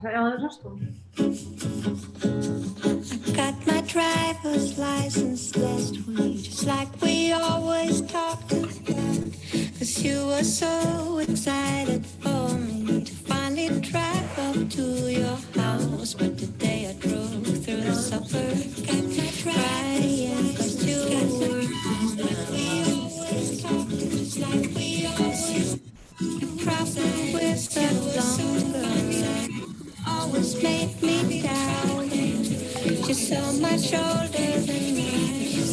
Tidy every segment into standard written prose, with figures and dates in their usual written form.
Ela já estou. Got my driver's license last week, just like we always talked about. 'Cause you were so excited for me to finally drive up to your house. But today I drove through the suburbs, got my crying 'cause you were like we always talked, just like we always. The problem with the longer always made me doubt. You're so much older than me.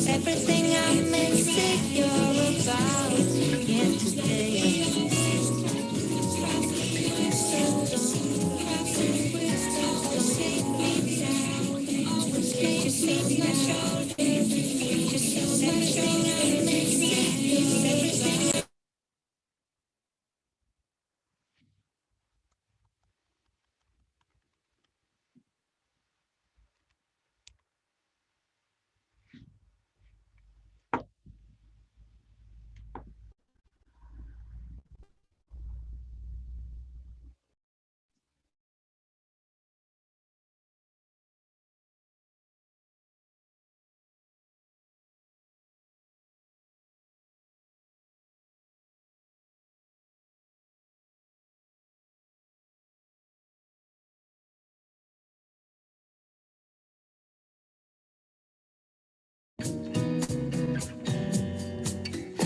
Everything I'm insecure about. Yeah, today.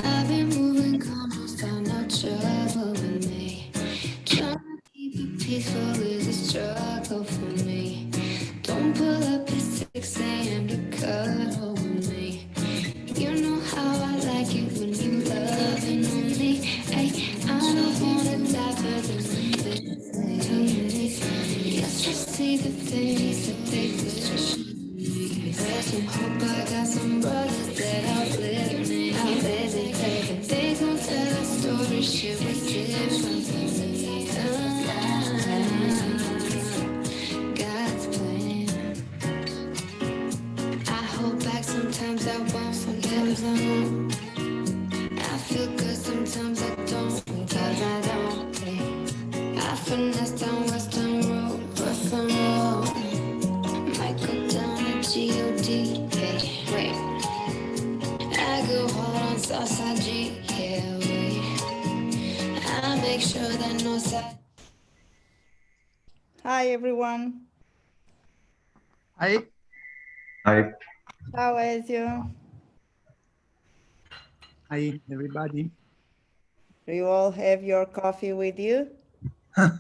I've been moving calm, found no trouble with me. Trying to keep it peaceful is a struggle for me. Don't pull up at 6 a.m. to cuddle with me. You know how I like it when you loving on me. Ay, I don't wanna die further than this. Let's just see the things that they wish. There's some hope, I got some brothers that outlive me. They gon' tell a story, shit was different for me. God's plan. I hold back, sometimes I won't, sometimes I won't. I feel good, sometimes I don't, cause I don't. I finesse down Western Road, Western Road. Might go down to G.O.D. Hey, wait. I go hard on Southside G, yeah, wait. I make sure that no side. Hi everyone, Hi. Hi. how is you? Hi, everybody. Do you all have your coffee with you? Of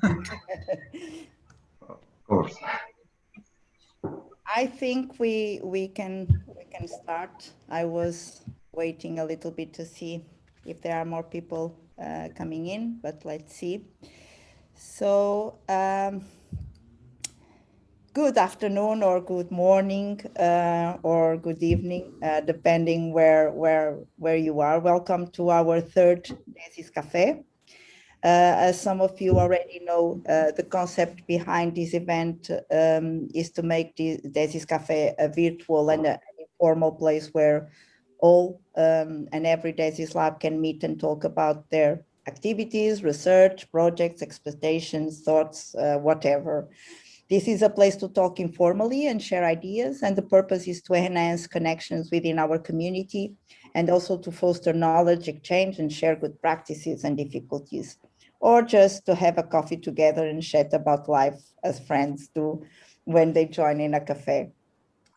course. I think we can start. I was waiting a little bit to see if there are more people coming in, but let's see. So good afternoon or good morning or good evening, depending where you are. Welcome to our third DESIS Café. As some of you already know, the concept behind this event is to make the DESIS Café a virtual and an informal place where all and every DESIS Lab can meet and talk about their activities, research, projects, expectations, thoughts, whatever. This is a place to talk informally and share ideas, and the purpose is to enhance connections within our community and also to foster knowledge exchange and share good practices and difficulties, or just to have a coffee together and chat about life as friends do when they join in a cafe.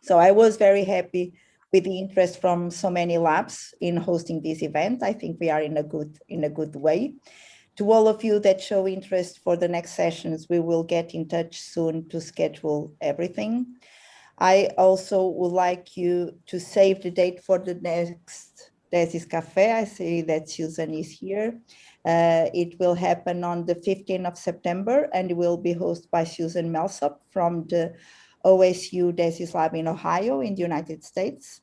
So I was very happy with the interest from so many labs in hosting this event. I think we are in a good way. To all of you that show interest for the next sessions, we will get in touch soon to schedule everything. I also would like you to save the date for the next DESIS Café. I see that Susan is here. It will happen on the 15th of September and it will be hosted by Susan Melsop from the OSU DESIS Lab in Ohio in the United States.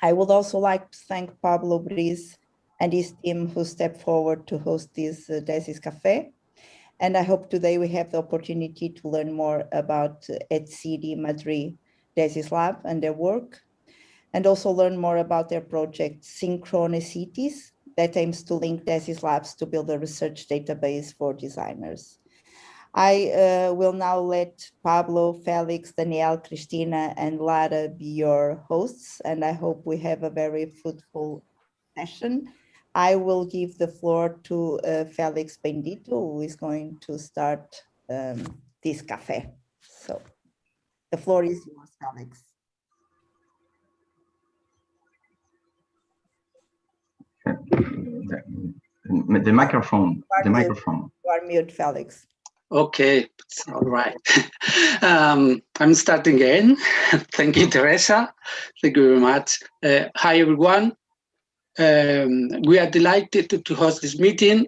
I would also like to thank Pablo Briz and his team who stepped forward to host this DESIS Café. And I hope today we have the opportunity to learn more about ETSIDI Madrid DESIS Lab and their work, and also learn more about their project Synchronicities that aims to link DESIS Labs to build a research database for designers. I will now let Pablo, Felix, Daniel, Cristina, and Lara be your hosts, and I hope we have a very fruitful session. I will give the floor to Felix Bendito, who is going to start this cafe. So the floor is yours, Felix. The microphone. The microphone. You are mute, Felix. Okay, it's all right. I'm starting again. Thank you, Teresa. Thank you very much. Hi, everyone. We are delighted to host this meeting.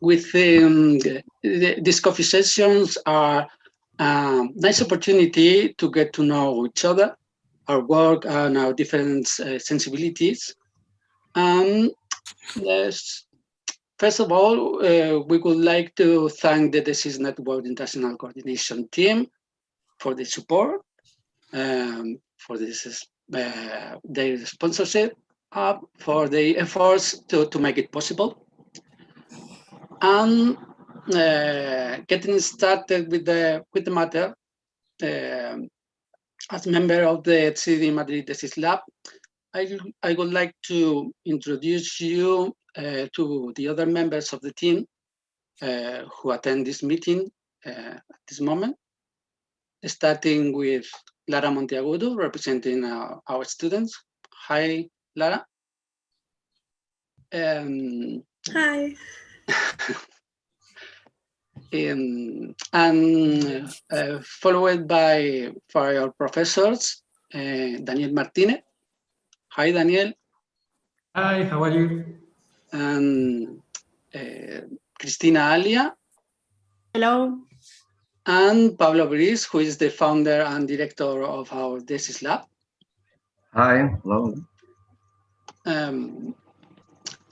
With these coffee sessions are a nice opportunity to get to know each other, our work, and our different sensibilities. First of all, we would like to thank the DESIS Network International Coordination Team for the support, for this, their sponsorship, for the efforts to make it possible. And getting started with the matter, as member of the ETSIDI Madrid DESIS Lab, I would like to introduce you to the other members of the team who attend this meeting at this moment, starting with Lara Monteagudo, representing our students. Hi, Lara. Hi. And followed by our professors, Daniel Martinez. Hi, Daniel. Hi, how are you? And Cristina Alia. Hello. And Pablo Briz, who is the founder and director of our DESIS Lab. Hi, hello.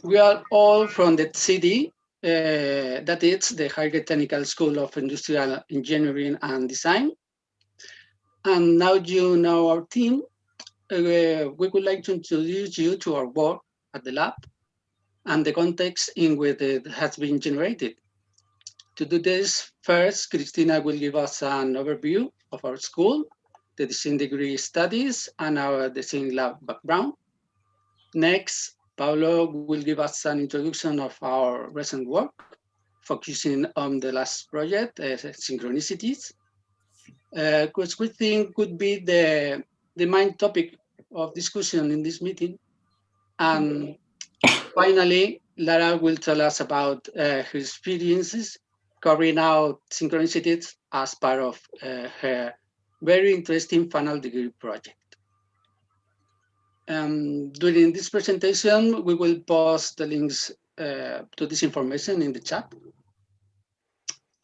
We are all from the ETSIDI, that is the Higher Technical School of Industrial Engineering and Design. And now you know our team. We would like to introduce you to our work at the lab and the context in which it has been generated. To do this, first, Cristina will give us an overview of our school, the design degree studies, and our design lab background. Next, Pablo will give us an introduction of our recent work, focusing on the last project, synchronicities, which we think could be the main topic of discussion in this meeting. And finally, Lara will tell us about her experiences carrying out synchronicities as part of her very interesting final degree project. During this presentation, we will post the links to this information in the chat.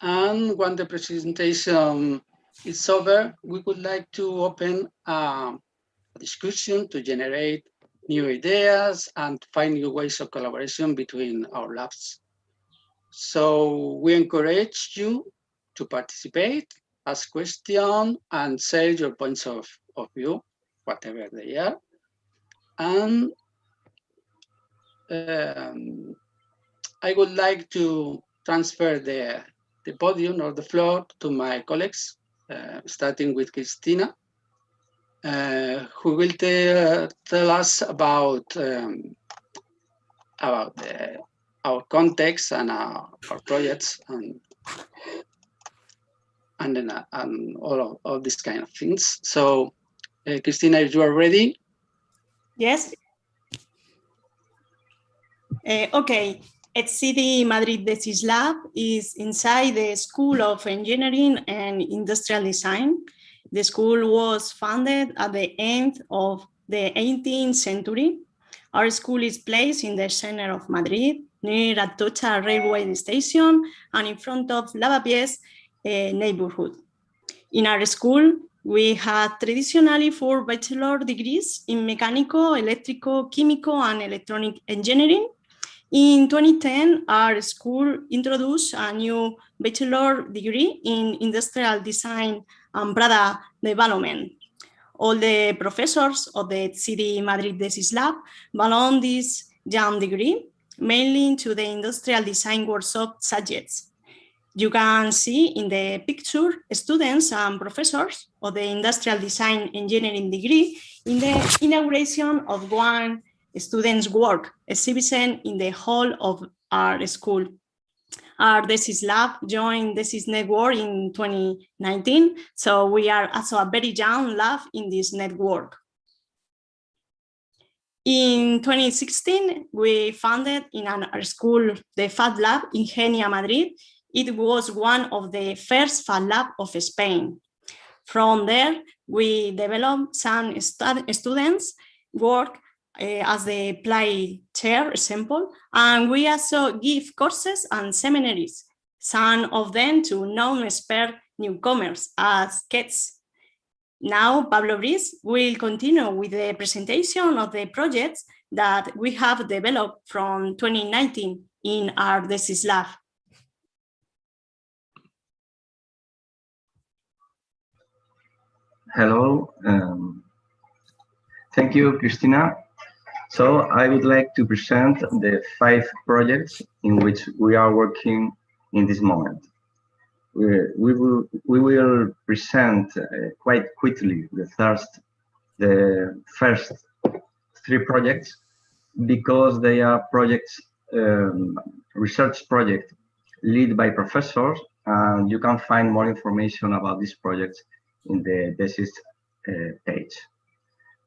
And when the presentation is over, we would like to open a discussion to generate new ideas and find new ways of collaboration between our labs. So we encourage you to participate, ask questions, and share your points of view, whatever they are. And I would like to transfer the podium or the floor to my colleagues, starting with Cristina, who will tell us about our context and our projects and all these kind of things. So, Cristina, if you are ready. Yes. Okay. ETSIDI Madrid DESIS Lab is inside the School of Engineering and Industrial Design. The school was founded at the end of the 18th century. Our school is placed in the center of Madrid, near Atocha railway station and in front of Lavapiés neighborhood. In our school, we had traditionally 4 bachelor degrees in mechanical, electrical, chemical, and electronic engineering. In 2010, our school introduced a new bachelor degree in industrial design and product development. All the professors of the ETSIDI Madrid DESIS Lab belong this young degree, mainly to the industrial design workshop subjects. You can see in the picture students and professors of the Industrial Design Engineering degree in the inauguration of one student's work exhibition in the hall of our school. Our DESIS Lab joined DESIS Network in 2019, so we are also a very young lab in this network. In 2016, we founded in our school the Fab Lab Ingeniería Madrid. It was one of the first Fab Lab of Spain. From there, we developed some students work as the play chair example, and we also give courses and seminaries, some of them to non-expert newcomers as kids. Now, Pablo Briz will continue with the presentation of the projects that we have developed from 2019 in our DESIS Lab. Hello. Thank you, Cristina. So I would like to present the 5 projects in which we are working in this moment. We will present quite quickly the first 3 projects because they are projects, research project led by professors, and you can find more information about these projects in the DESIS page.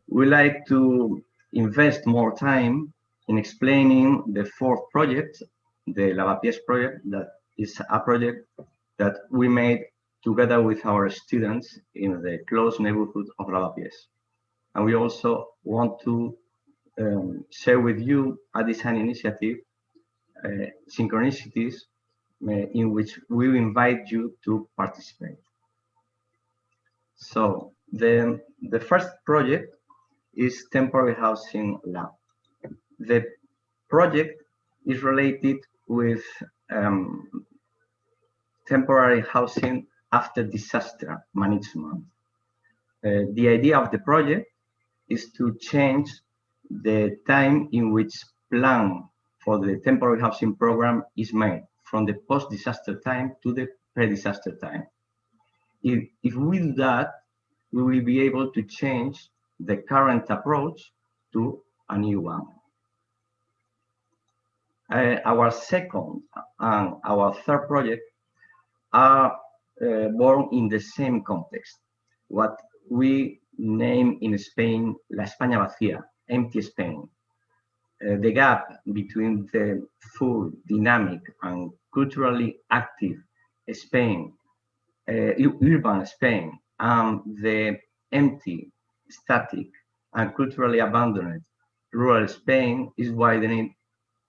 We like to invest more time in explaining the 4th project, the Lavapiés project, that is a project that we made together with our students in the close neighborhood of Lavapiés. And we also want to share with you a design initiative, Synchronicities, in which we invite you to participate. So the first project is Temporary Housing Lab. The project is related with temporary housing after disaster management. The idea of the project is to change the time in which plan for the temporary housing program is made from the post-disaster time to the pre-disaster time. If we do that, we will be able to change the current approach to a new one. Our second and our third project are born in the same context, what we name in Spain La España vacía, empty Spain. The gap between the full, dynamic, and culturally active Spain, urban Spain, and the empty, static, and culturally abandoned rural Spain is widening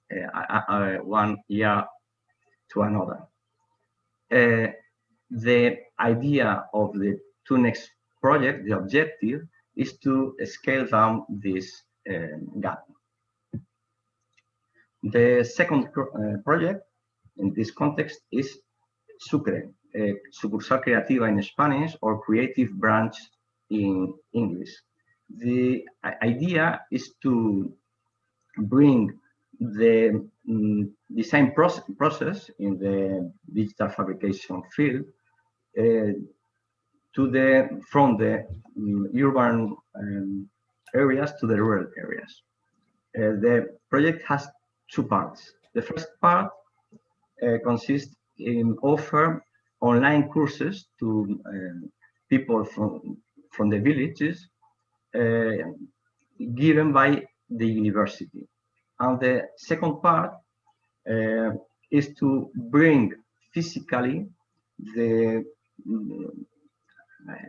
1 year to another. The idea of the 2 next project, the objective, is to scale down this gap. The second project in this context is Sucre, sucursal creativa in Spanish, or creative branch in English. The idea is to bring the design process in the digital fabrication field from the urban areas to the rural areas. The project has 2 parts. The first part consists in offer online courses to people from the villages given by the university. And the second part is to bring physically the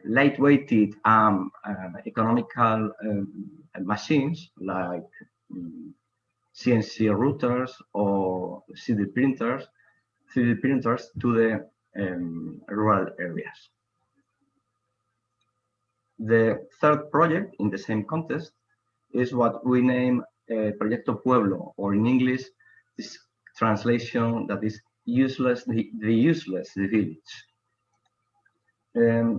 lightweighted economical machines like CNC routers or 3D printers to the rural areas. The third project in the same context is what we name Proyecto Pueblo, or in English, this translation that is useless, the village.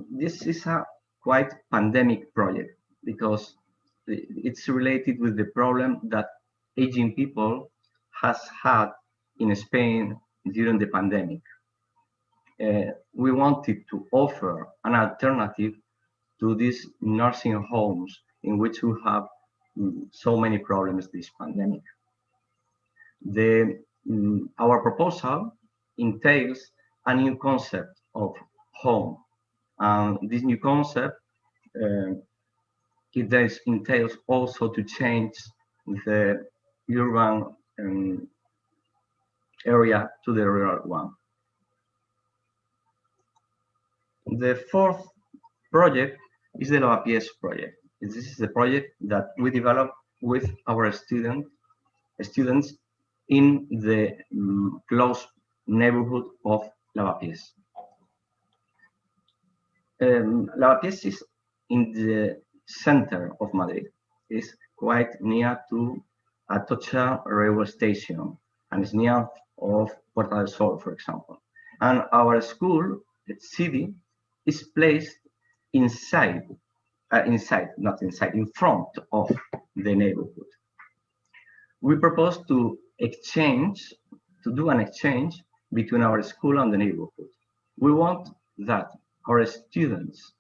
This is a quite pandemic project because it's related with the problem that aging people has had in Spain during the pandemic. we wanted to offer an alternative to these nursing homes in which we have so many problems this pandemic. Our proposal entails a new concept of home. And this new concept, it entails also to change the urban area to the rural one. The fourth project is the Lavapiés project. This is the project that we developed with our students in the close neighborhood of Lavapiés. Lavapiés is in the center of Madrid. It's quite near to Atocha railway station, and it's near of Puerta del Sol, for example. And our school, ETSIDI, is placed inside, not inside, in front of the neighborhood. We propose to do an exchange between our school and the neighborhood. We want that our students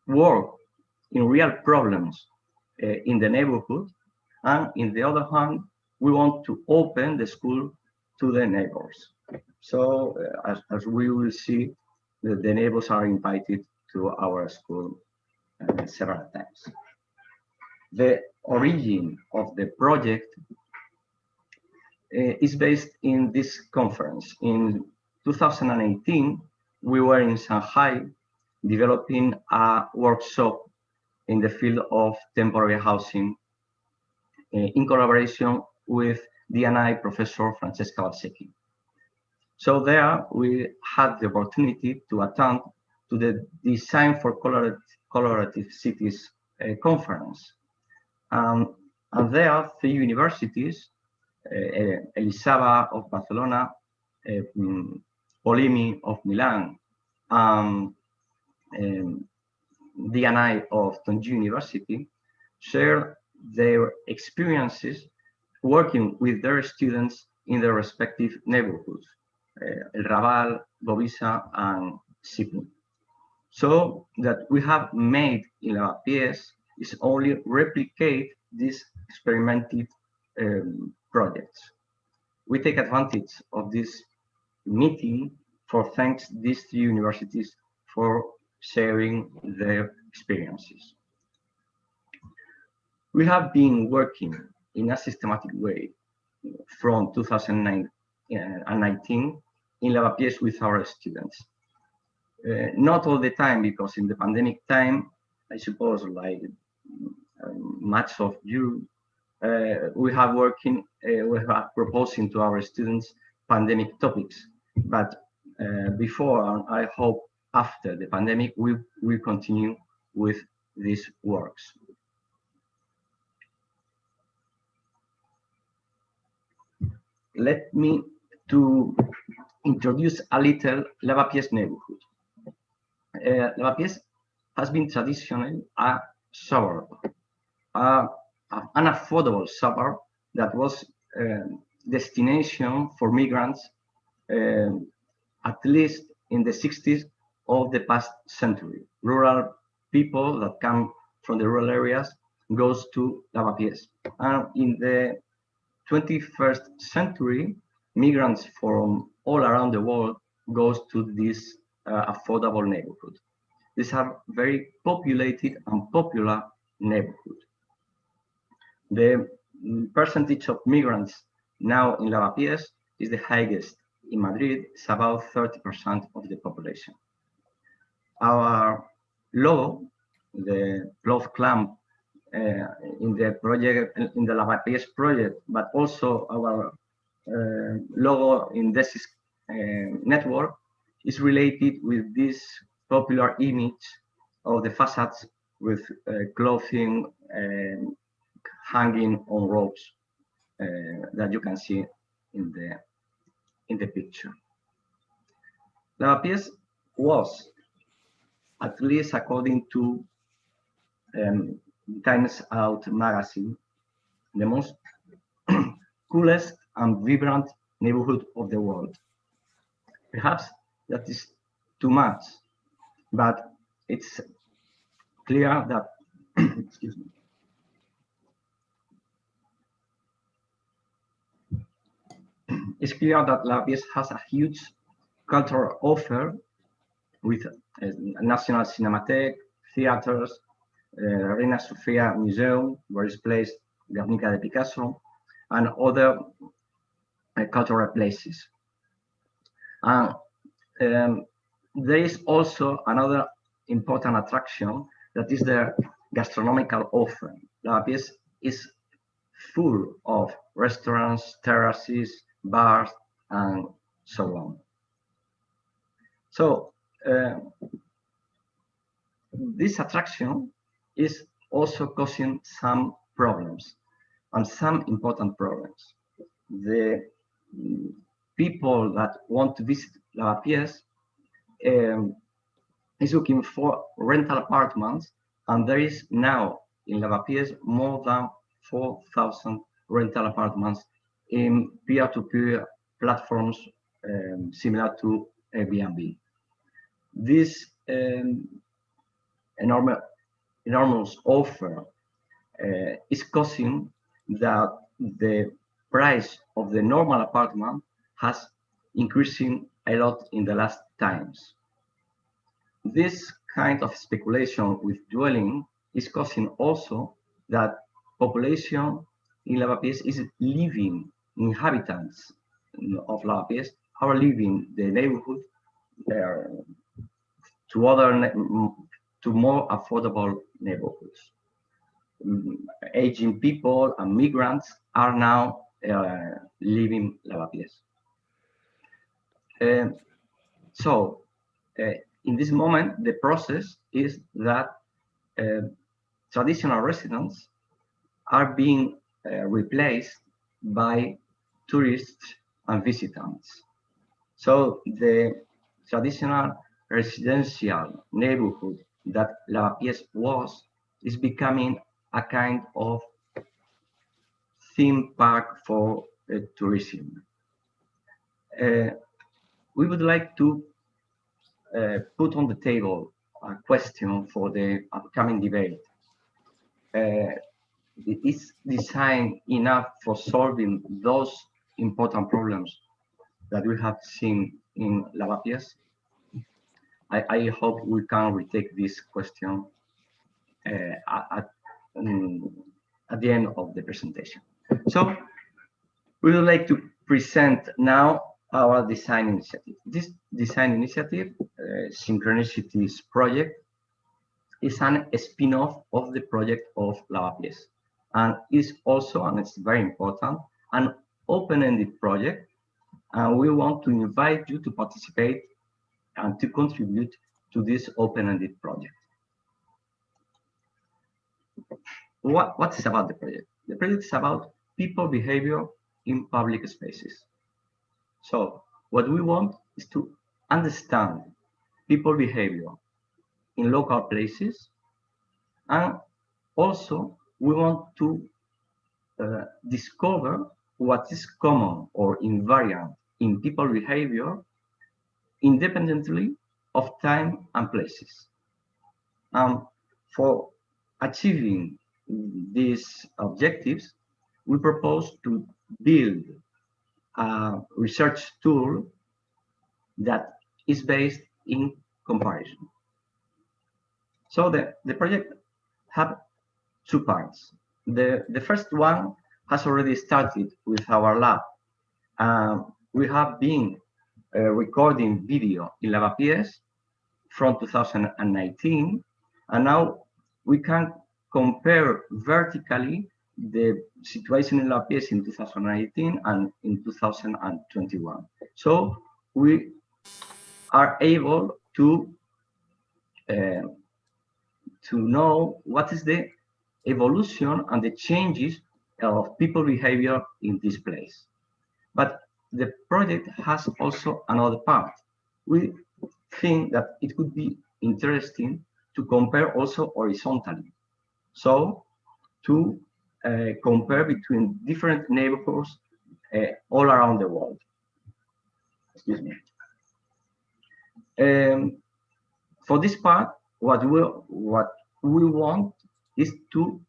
work in real problems in the neighborhood, and in the other hand, we want to open the school to the neighbors. So as we will see, the neighbors are invited to our school several times. The origin of the project is based in this conference. In 2018, we were in Shanghai developing a workshop in the field of temporary housing in collaboration with D&I professor Francesca Valsecchi. So there we had the opportunity to attend to the Design for Collaborative Cities conference. And there, 3 universities, Elisava of Barcelona, Polimi of Milan, D&I of Tongji University, shared their experiences working with their students in their respective neighborhoods, El Raval, Bovisa, and Sydney. So that we have made in Lavapiés is only replicate these experimental projects. We take advantage of this meeting for thanks these 3 universities for sharing their experiences. We have been working in a systematic way from 2019 in Lavapiés with our students. Not all the time, because in the pandemic time, I suppose like much of you, we have proposing to our students pandemic topics. But before, and I hope after the pandemic, we will continue with these works. Let me to introduce a little Lavapiés neighborhood. Lavapiés has been traditionally a suburb, an affordable suburb that was destination for migrants at least in the 60s of the past century. Rural people that come from the rural areas goes to Lavapiés. And in the 21st century, migrants from all around the world goes to this affordable neighborhood. These are very populated and popular neighborhood. The percentage of migrants now in Lavapiés is the highest in Madrid. It's about 30% of the population. Our logo, the cloth clamp in the project, in the Lavapiés project, but also our logo in DESIS network is related with this popular image of the facades with clothing hanging on ropes that you can see in the picture. Lavapiés was, at least according to Times Out magazine, the most coolest and vibrant neighborhood of the world. Perhaps that is too much, but it's clear that excuse me. It's clear that Labies has a huge cultural offer with National Cinematheque, theaters, Reina Sofia Museum, where is placed Guernica de Picasso, and other cultural places. And there is also another important attraction that is the gastronomical offer. Labies is full of restaurants, terraces, bars, and so on. So this attraction is also causing some problems, and some important problems. The people that want to visit Lavapiés is looking for rental apartments, and there is now in Lavapiés more than 4,000 rental apartments in peer-to-peer platforms similar to Airbnb. This enormous offer is causing that the price of the normal apartment has increasing a lot in the last times. This kind of speculation with dwelling is causing also that population in Lavapiés is leaving, inhabitants of Lavapiés are leaving the neighborhood to more affordable neighborhoods. Aging people and migrants are now leaving Lavapiés. So in this moment, the process is that traditional residents are being replaced by tourists and visitants. So the traditional residential neighborhood that Lavapiés was is becoming a kind of theme park for tourism. We would like to put on the table a question for the upcoming debate. Is design enough for solving those important problems that we have seen in Lavapiés? I hope we can retake this question at the end of the presentation. So we would like to present now our design initiative. This design initiative, Synchronicities project, is a spin-off of the project of Lavapiés, and is also, and it's very important, an open-ended project, and we want to invite you to participate and to contribute to this open-ended project. What is about the project? The project is about people behavior in public spaces. So what we want is to understand people behavior in local places, and also we want to discover what is common or invariant in people behavior independently of time and places. For achieving these objectives, we propose to build a research tool that is based in comparison. So the project has two parts. The first one has already started with our lab. We have been recording video in Lavapiés from 2019, and now we can compare vertically the situation in Lavapiés in 2018 and in 2021. So we are able to know what is the evolution and the changes of people behavior in this place. But the project has also another part. We think that it could be interesting to compare also horizontally. So to compare between different neighborhoods all around the world. Excuse me. For this part, what we want is to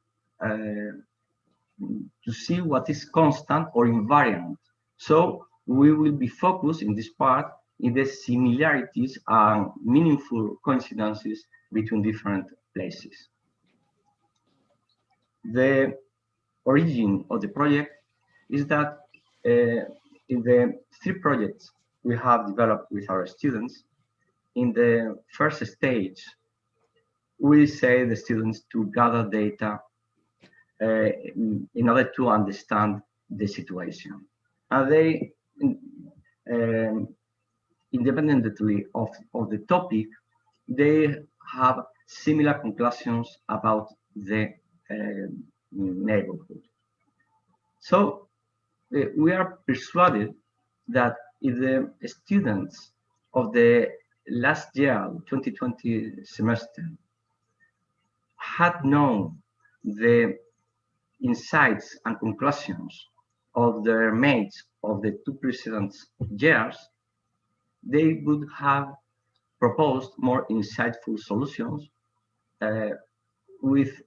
see what is constant or invariant. So we will be focused in this part in the similarities and meaningful coincidences between different places. The origin of the project is that in the 3 projects we have developed with our students, in the first stage, we say the students to gather data in order to understand the situation. And they, independently of the topic, they have similar conclusions about the neighborhood. So we are persuaded that if the students of the last year, 2020 semester, had known the insights and conclusions of their mates of the 2 precedent years, they would have proposed more insightful solutions with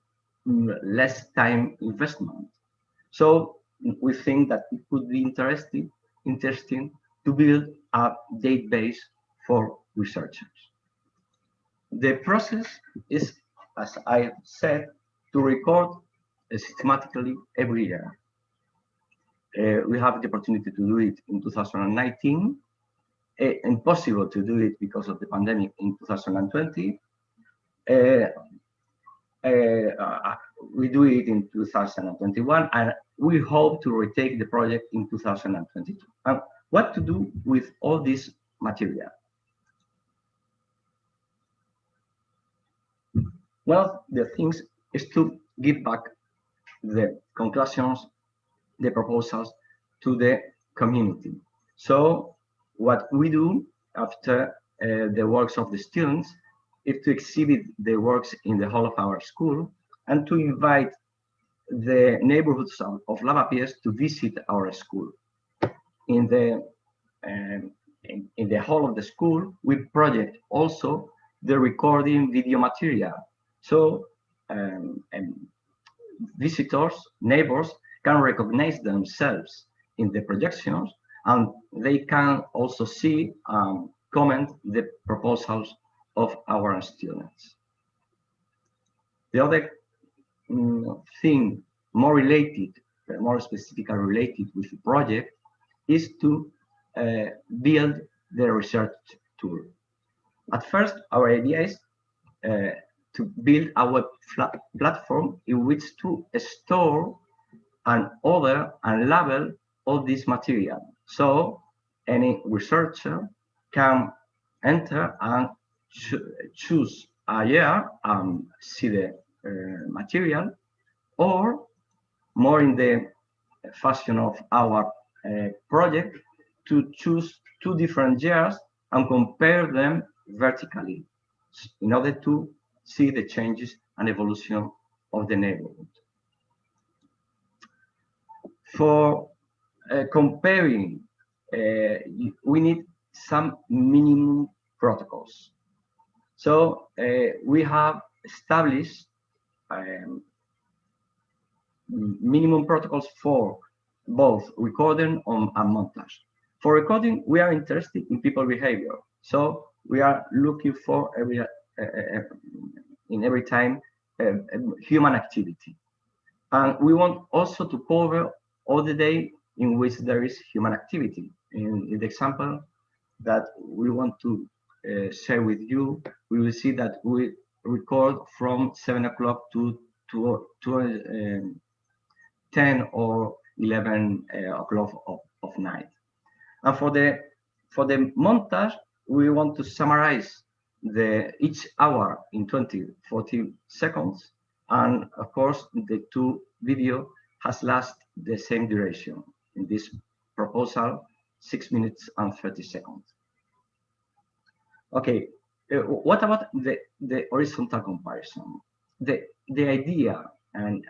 less time investment. So we think that it could be interesting to build a database for researchers. The process is, as I said, to record systematically every year. We have the opportunity to do it in 2019, impossible to do it because of the pandemic in 2020. We do it in 2021, and we hope to retake the project in 2022. And what to do with all this material? One of the things is to give back the conclusions, the proposals to the community. So what we do after the works of the students is to exhibit the works in the hall of our school and to invite the neighborhoods of Lavapiés to visit our school. In the hall of the school, we project also the recording video material. So visitors, neighbors can recognize themselves in the projections, and they can also see comment the proposals of our students. The other thing more related, more specifically related with the project is to build the research tool. At first, our idea is to build a web platform in which to store and order and label all this material. So any researcher can enter and choose a year and see the material, or more in the fashion of our project, to choose 2 different years and compare them vertically in order to see the changes and evolution of the neighborhood. For comparing, we need some minimum protocols. So we have established minimum protocols for both recording and montage. For recording, we are interested in people behavior. So we are looking for every time human activity. And we want also to cover all the day in which there is human activity. In the example that we want to share with you, we will see that we record from 7 o'clock to 10 or 11 o'clock of night. And for the montage, we want to summarize each hour in 40 seconds. And of course, the 2 video has last the same duration. In this proposal, 6 minutes and 30 seconds. Okay, what about the horizontal comparison? The idea and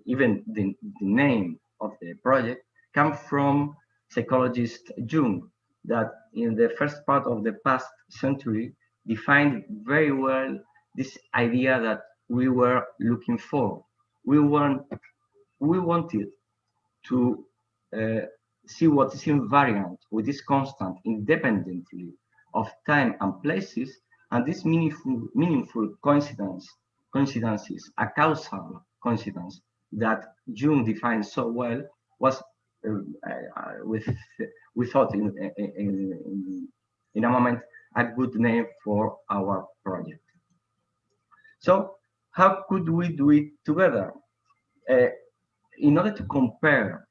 even the name of the project come from psychologist Jung, that in the first part of the past century defined very well this idea that we were looking for. We wanted to see what is invariant, what is constant, independently of time and places, and this meaningful coincidences, a causal coincidence that Jung defined so well, was we thought in a moment a good name for our project. So how could we do it together? In order to compare,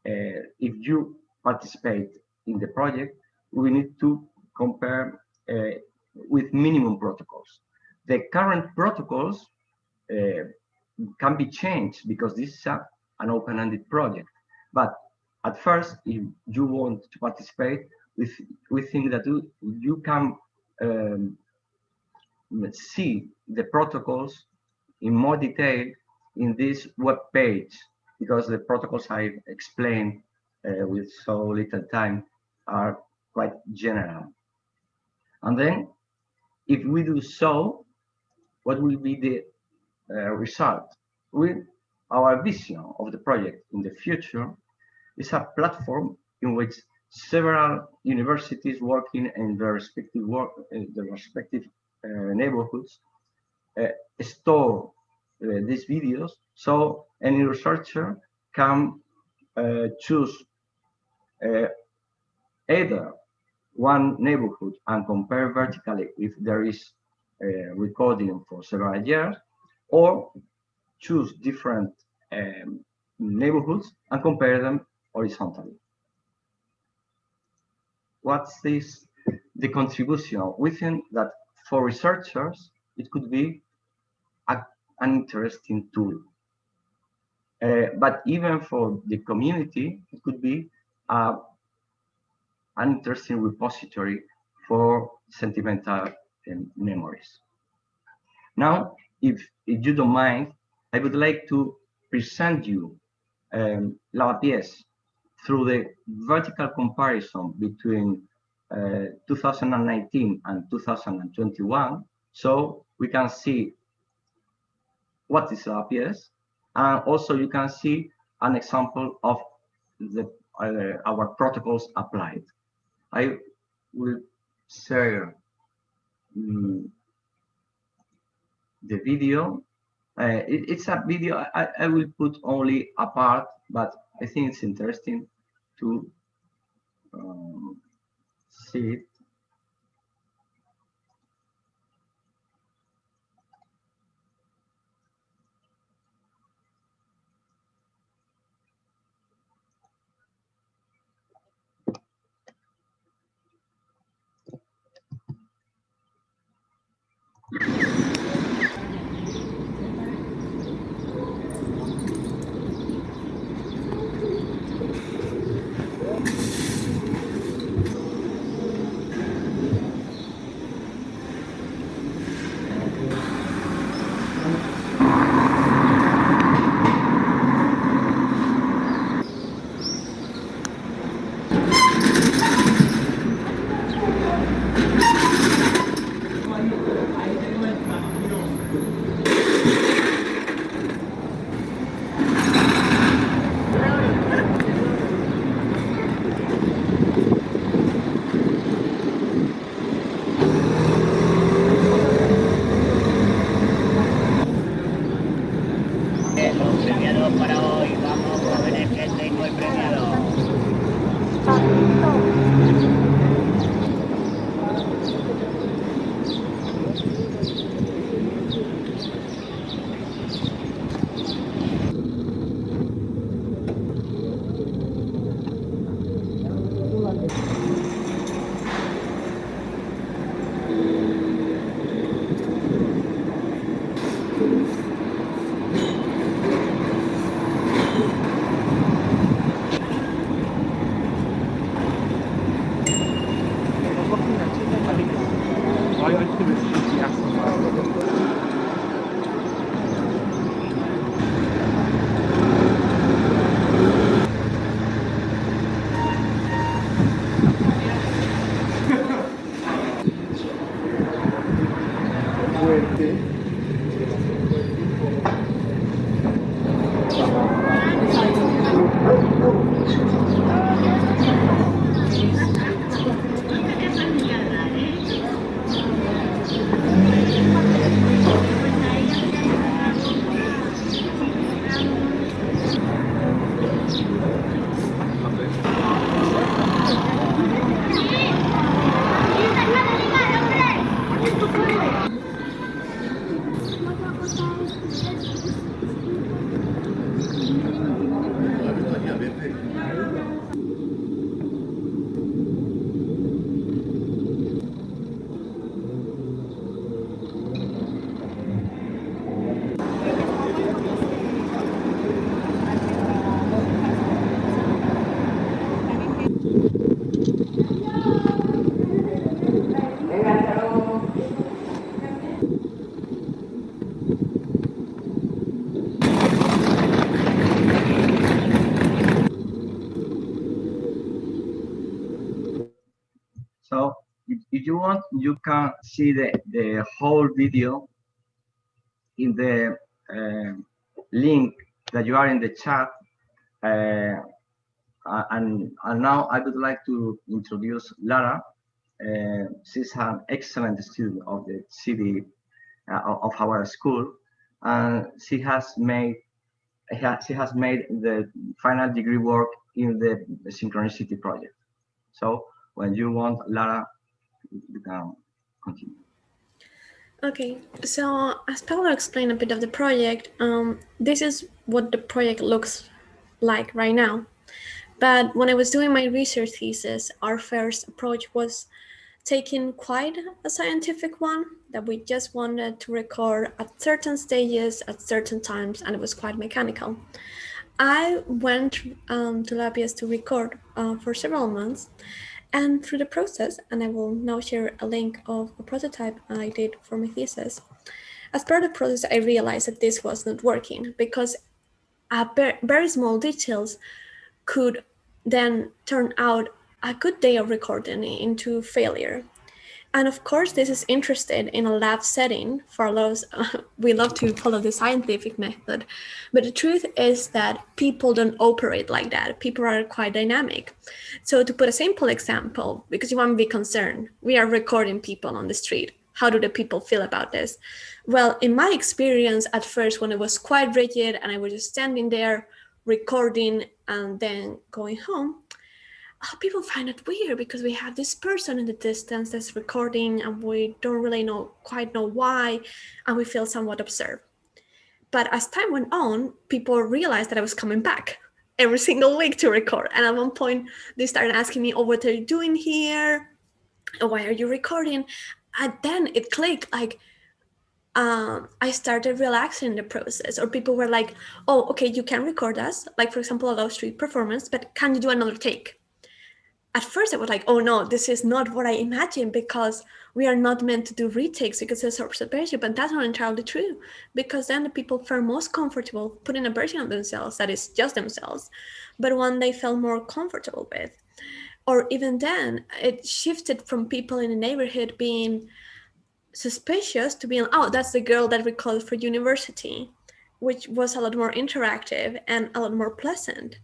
if you participate in the project, we need to compare with minimum protocols. The current protocols can be changed because this is an open-ended project. But at first, if you want to participate, we think that you can see the protocols in more detail in this web page, because the protocols I explained with so little time are quite general. And then, if we do so, what will be the result? Our vision of the project in the future is a platform in which several universities working in their respective neighborhoods store these videos, so any researcher can choose either one neighborhood and compare vertically if there is a recording for several years, or choose different neighborhoods and compare them horizontally. What's this? The contribution. We think that for researchers, it could be an interesting tool. But even for the community, it could be an interesting repository for sentimental memories. Now, if you don't mind, I would like to present you La pièce through the vertical comparison between 2019 and 2021, so we can see what is La pièce, and also you can see an example of our protocols applied. I will share the video. It's a video I will put only a part, but I think it's interesting to see it. So if you want, you can see the whole video in the link that you are in the chat. And now I would like to introduce Lara. She's an excellent student of the city of our school, and she has made the final degree work in the synchronicity project. So when you want, Lara, you can continue. Okay, so as Paolo explained a bit of the project, this is what the project looks like right now. But when I was doing my research thesis, our first approach was taking quite a scientific one, that we just wanted to record at certain stages, at certain times, and it was quite mechanical. I went to Labias to record for several months, and through the process, and I will now share a link of a prototype I did for my thesis. As part of the process, I realized that this was not working because very small details could then turn out a good day of recording into failure. And of course, this is interested in a lab setting. For those, we love to follow the scientific method, but the truth is that people don't operate like that. People are quite dynamic. So to put a simple example, because you won't be concerned, we are recording people on the street. How do the people feel about this? Well, in my experience, at first, when it was quite rigid and I was just standing there recording and then going home, people find it weird because we have this person in the distance that's recording and we don't really quite know why, and we feel somewhat observed. But as time went on, people realized that I was coming back every single week to record. And at one point, they started asking me, oh, what are you doing here? Oh, why are you recording? And then it clicked, like, I started relaxing in the process, or people were like, oh, okay, you can record us. Like, for example, a live street performance, but can you do another take? At first I was like, oh no, this is not what I imagined, because we are not meant to do retakes because it's observation, but that's not entirely true, because then the people feel most comfortable putting a version of themselves that is just themselves, but one they felt more comfortable with. Or even then, it shifted from people in the neighborhood being suspicious to being, oh, that's the girl that recorded for university, which was a lot more interactive and a lot more pleasant,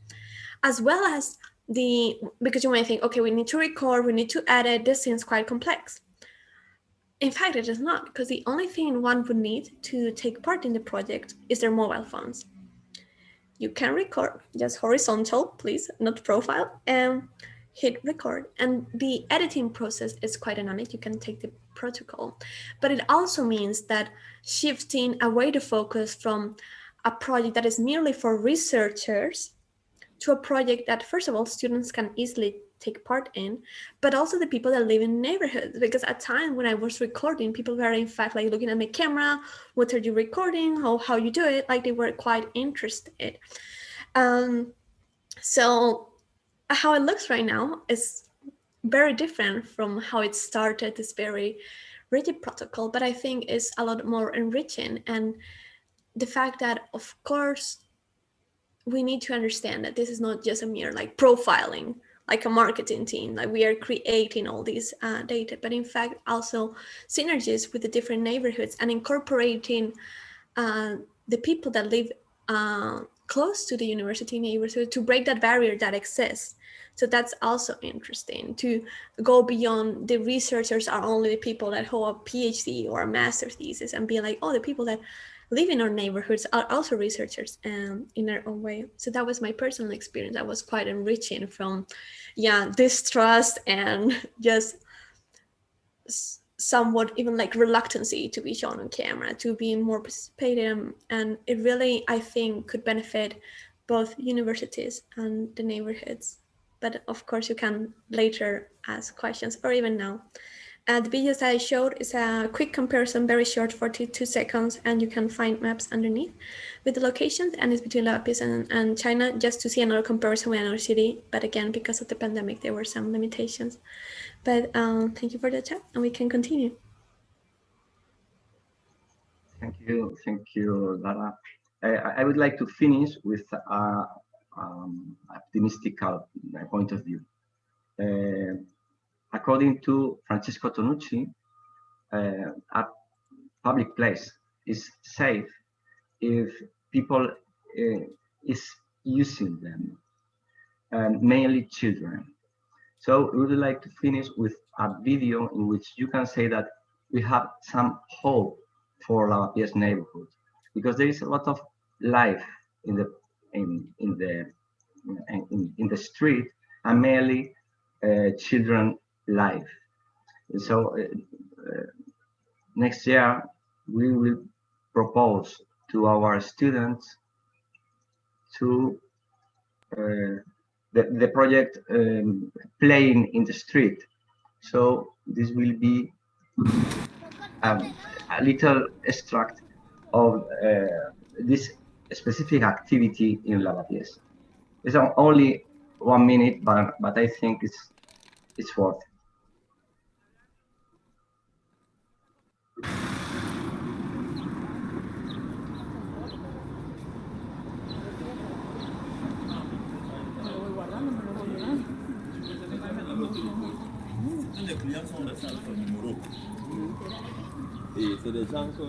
as well as because you might think, okay, we need to record, we need to edit, this seems quite complex. In fact, it is not, because the only thing one would need to take part in the project is their mobile phones. You can record, just horizontal, please, not profile, and hit record. And the editing process is quite dynamic. You can take the protocol, but it also means that shifting away the focus from a project that is merely for researchers to a project that, first of all, students can easily take part in, but also the people that live in neighborhoods. Because at time when I was recording, people were in fact like looking at my camera, what are you recording, how you do it, like they were quite interested. So how it looks right now is very different from how it started, this very rigid protocol, but I think is a lot more enriching. And the fact that, of course, we need to understand that this is not just a mere like profiling like a marketing team, like we are creating all these data, but in fact also synergies with the different neighborhoods and incorporating the people that live close to the university neighborhood to break that barrier that exists. So that's also interesting, to go beyond the researchers are only the people that hold a PhD or a master's thesis, and be like, oh, the people that live in our neighborhoods are also researchers in their own way. So that was my personal experience. That was quite enriching, from distrust and just somewhat even like reluctancy to be shown on camera, to be more participative. And it really, I think, could benefit both universities and the neighborhoods. But of course, you can later ask questions, or even now. The videos that I showed is a quick comparison, very short, 42 seconds, and you can find maps underneath with the locations, and it's between Lapis and China, just to see another comparison with another city. But again, because of the pandemic, there were some limitations. But thank you for the chat, and we can continue. Thank you, Lara. I would like to finish with optimistic point of view. According to Francesco Tonucci, a public place is safe if people is using them, mainly children. So we would like to finish with a video in which you can say that we have some hope for Lavapiés neighborhood, because there is a lot of life in the street, and mainly children life. So next year we will propose to our students to the project playing in the street. So this will be a little extract of this specific activity in Lavapiés. It's only 1 minute, but I think it's worth it. Les clients sont restés à son numéro. Et c'est des gens que...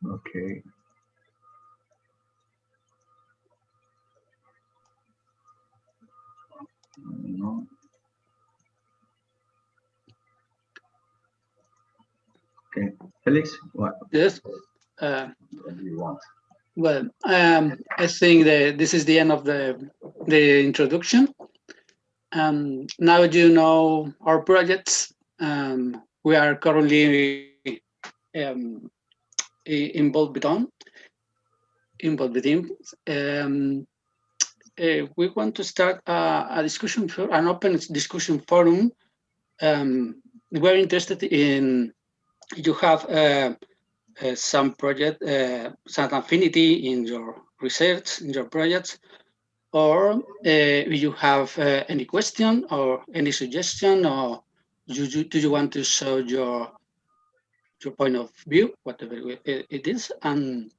Okay. No. Okay, Felix, what? Yes. What do you want? Well, I think this is the end of the introduction. Now you know our projects. We are currently involved with them. We want to start a discussion, an open discussion forum. We're interested in, you have some project, some affinity in your research, in your projects, or if you have any question or any suggestion, or do you want to show your point of view, whatever it is, and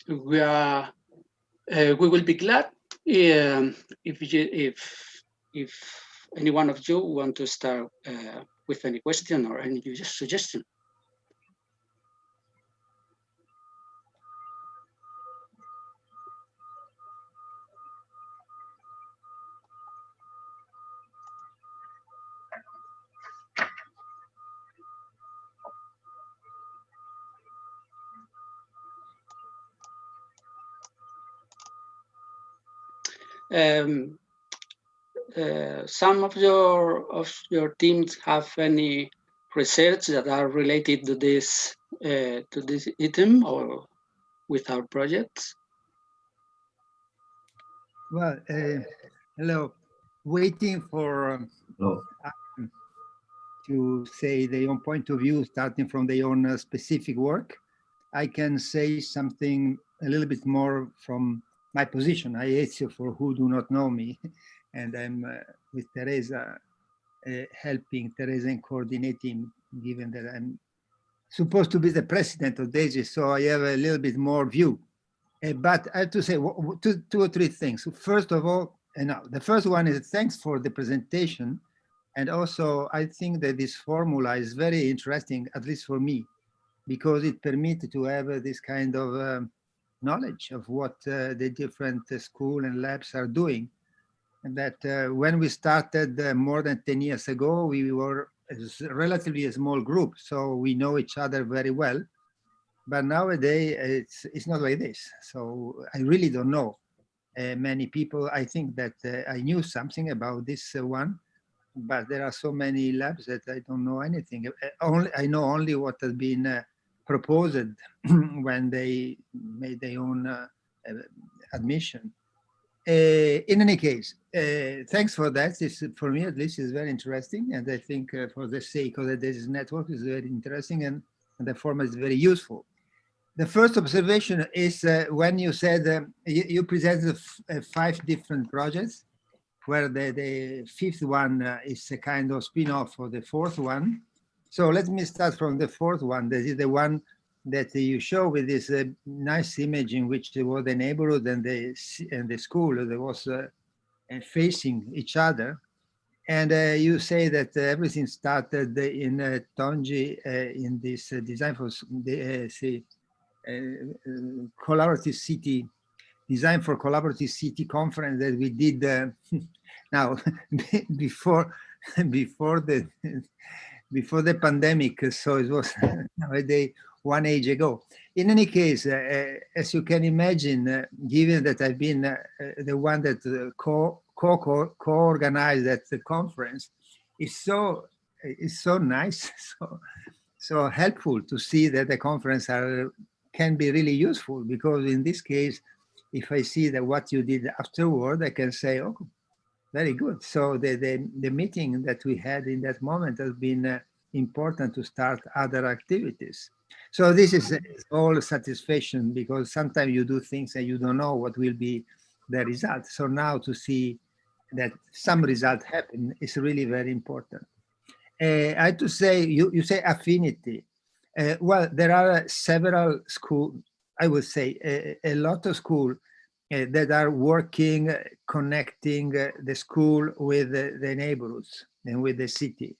we will be glad if any one of you want to start with any question or any suggestion. Some of your teams have any research that are related to this item or with our projects? Well, hello. Waiting for to say their own point of view, starting from their own specific work. I can say something a little bit more from my position. I ETSIO, for who do not know me, and I'm with Teresa, helping Teresa in coordinating, given that I'm supposed to be the president of DESIS, so I have a little bit more view. But I have to say two or three things. First of all, the first one is thanks for the presentation. And also, I think that this formula is very interesting, at least for me, because it permits to have this kind of knowledge of what the different schools and labs are doing. And that when we started more than 10 years ago, we were relatively a small group, so we know each other very well. But nowadays, it's not like this. So I really don't know many people. I think that I knew something about this one, but there are so many labs that I don't know anything. I know only what has been proposed when they made their own admission. In any case, thanks for that. This, for me at least, is very interesting. And I think for the sake of the DESIS network is very interesting, and the format is very useful. The first observation is when you said you presented 5 different projects, where the 5th one is a kind of spin-off for the 4th one. So let me start from the 4th one. This is the one that you show with this nice image in which there was the neighborhood and the school that was facing each other. And you say that everything started in Tongi in this design for collaborative city, design for collaborative city conference that we did now before the pandemic. So it was nowadays 1 age ago. In any case, as you can imagine, given that I've been the one that co-organized at the conference, it's so nice, so helpful to see that the conference can be really useful, because in this case, if I see that what you did afterward, I can say, oh, very good. So the meeting that we had in that moment has been important to start other activities. So this is all satisfaction, because sometimes you do things and you don't know what will be the result. So now to see that some result happen is really very important. I have to say, you say affinity. Well, there are several schools, I would say a lot of schools that are working, connecting the school with the neighborhoods and with the city.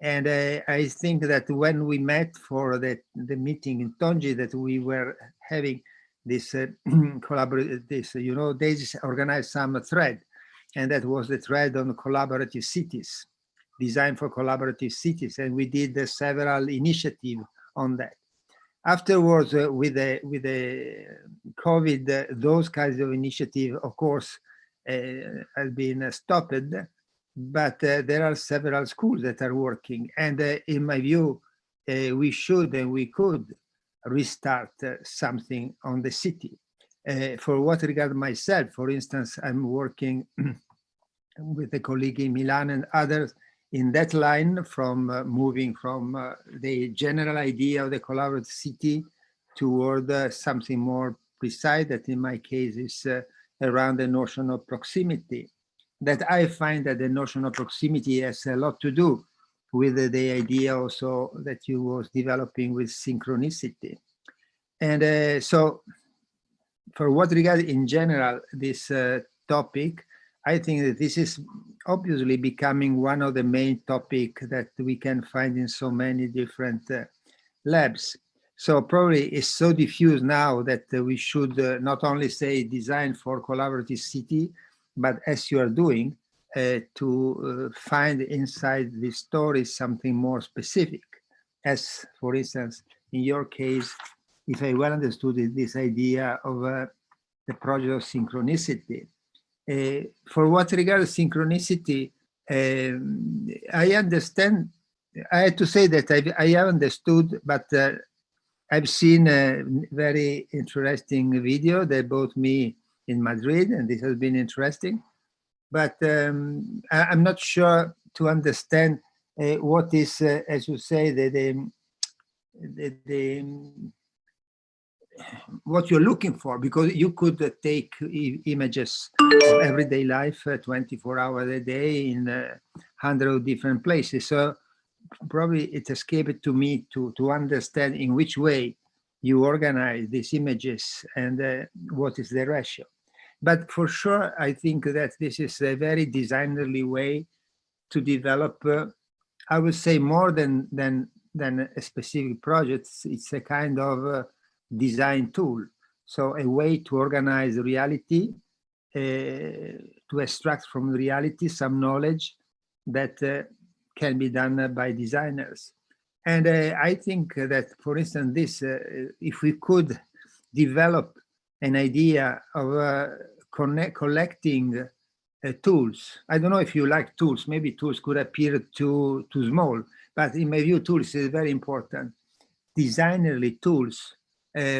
And I think that when we met for the meeting in Tongi, that we were having this DESIS organized some thread, and that was the thread on collaborative cities, design for collaborative cities, and we did several initiatives on that. Afterwards, with the COVID, those kinds of initiatives, of course, have been stopped. But there are several schools that are working. And in my view, we should and we could restart something on the city. For what regards myself, for instance, I'm working with a colleague in Milan and others in that line, from moving from the general idea of the collaborative city toward something more precise, that in my case is around the notion of proximity. That I find that the notion of proximity has a lot to do with the idea also that you was developing with synchronicity. And so for what regard in general this topic, I think that this is obviously becoming one of the main topics that we can find in so many different labs. So probably it's so diffused now that we should not only say design for collaborative city, but as you are doing, to find inside the story something more specific. As for instance, in your case, if I well understood it, this idea of the project of synchronicity. For what regards synchronicity, I understand, I have to say that I have understood, but I've seen a very interesting video they brought me in Madrid, and this has been interesting. But I'm not sure to understand what is, as you say, what you're looking for, because you could take images of everyday life 24 hours a day in 100 different places. So probably it escaped to me to understand in which way you organize these images and what is the ratio. But for sure, I think that this is a very designerly way to develop, I would say, more than a specific project. It's a kind of design tool. So a way to organize reality, to extract from reality some knowledge that can be done by designers. And I think that, for instance, this, if we could develop an idea of collecting tools. I don't know if you like tools. Maybe tools could appear too small, but in my view, tools is very important. Designerly tools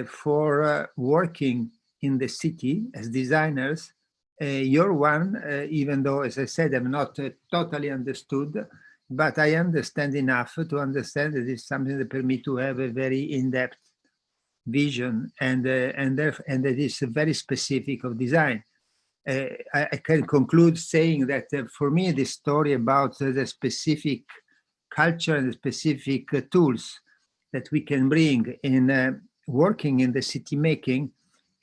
for working in the city as designers. You're one, even though, as I said, I'm not totally understood, but I understand enough to understand that it's something that permits me to have a very in-depth vision, and that is very specific of design. I can conclude saying that for me, the story about the specific culture and the specific tools that we can bring in working in the city making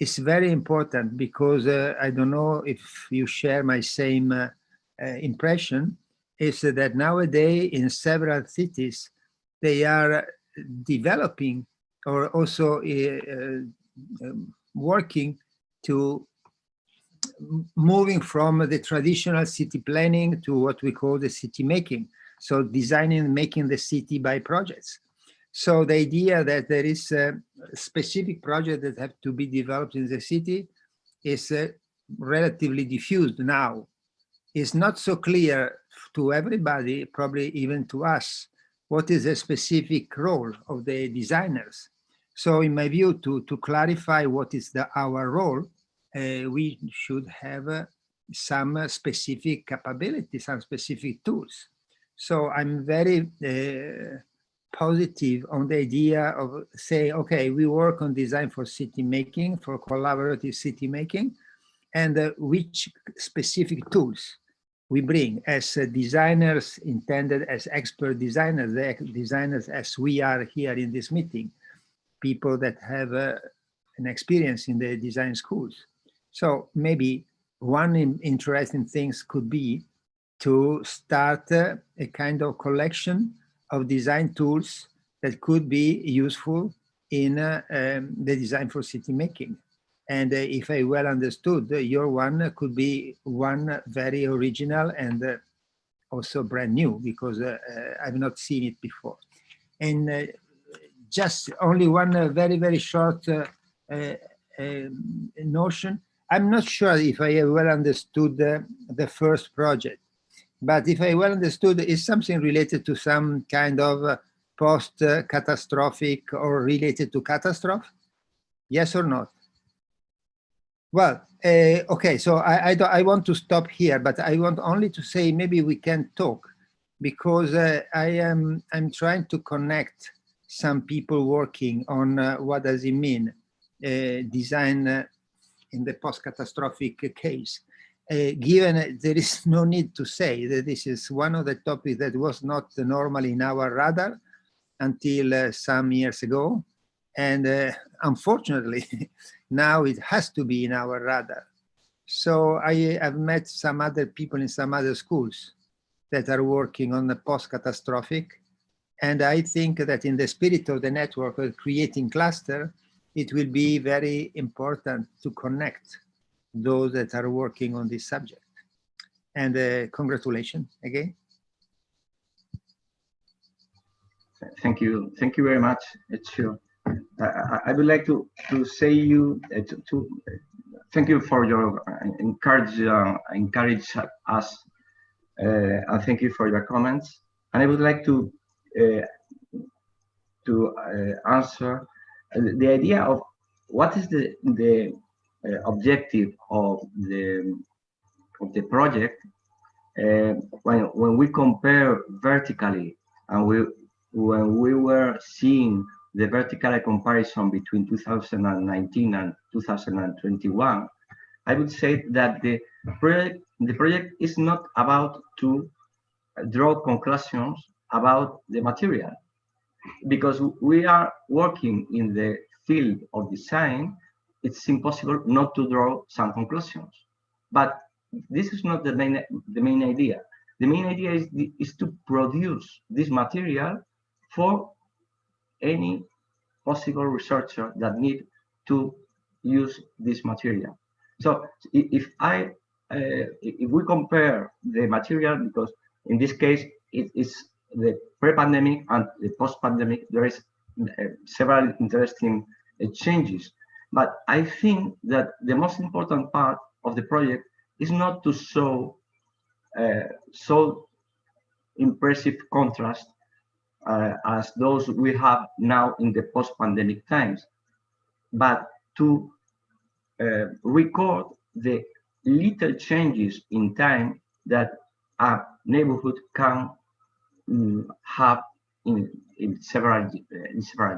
is very important, because I don't know if you share my same impression, is that nowadays in several cities, they are developing or also working to moving from the traditional city planning to what we call the city making. So designing and making the city by projects. So the idea that there is a specific project that have to be developed in the city is relatively diffused now. It's not so clear to everybody, probably even to us, what is the specific role of the designers. So in my view, to clarify what is our role, we should have some specific capabilities, some specific tools. So I'm very positive on the idea of say, okay, we work on design for city making, for collaborative city making, and which specific tools we bring as designers intended as expert designers, designers as we are here in this meeting, people that have an experience in the design schools. So maybe one interesting things could be to start a kind of collection of design tools that could be useful in the design for city making. And if I well understood, your one could be one very original and also brand new, because I've not seen it before. And just only one very, very short notion. I'm not sure if I well understood the first project, but if I well understood, it's something related to some kind of post-catastrophic or related to catastrophe? Yes or not? Well, okay, so I want to stop here, but I want only to say maybe we can talk, because I'm trying to connect some people working on what does it mean, design in the post-catastrophic case. Given there is no need to say that this is one of the topics that was not normally in our radar until some years ago. And unfortunately, now it has to be in our radar. So I have met some other people in some other schools that are working on the post-catastrophic. And I think that in the spirit of the network of creating cluster, it will be very important to connect those that are working on this subject. And congratulations again. Thank you very much, Ezio. I would like to say you thank you for your encourage us, and thank you for your comments. And I would like to answer the idea of what is the objective of the project when we compare vertically, and when we were seeing the vertical comparison between 2019 and 2021, I would say that the project is not about to draw conclusions about the material, because we are working in the field of design. It's impossible not to draw some conclusions, but this is not the main idea. The main idea is to produce this material for any possible researcher that need to use this material. So if we compare the material, because in this case it is the pre-pandemic and the post-pandemic, there is several interesting changes. But I think that the most important part of the project is not to show so impressive contrast as those we have now in the post-pandemic times, but to record the little changes in time that a neighborhood can have in several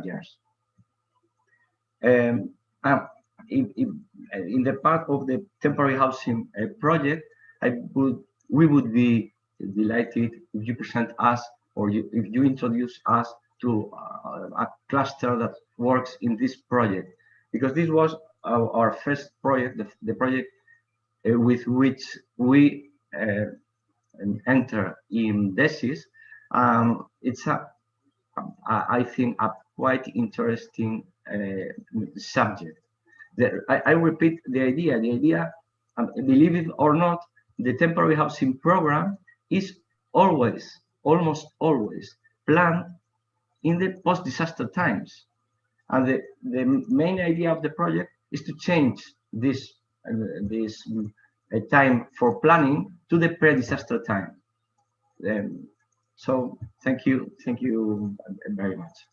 years. In the part of the temporary housing project, we would be delighted if you present us, or if you introduce us to a cluster that works in this project, because this was our first project, the project with which we enter in DESIS. It's I think a quite interesting subject. I repeat the idea. The idea, believe it or not, the temporary housing program is almost always planned in the post-disaster times, and the main idea of the project is to change this time for planning to the pre-disaster time. So thank you very much.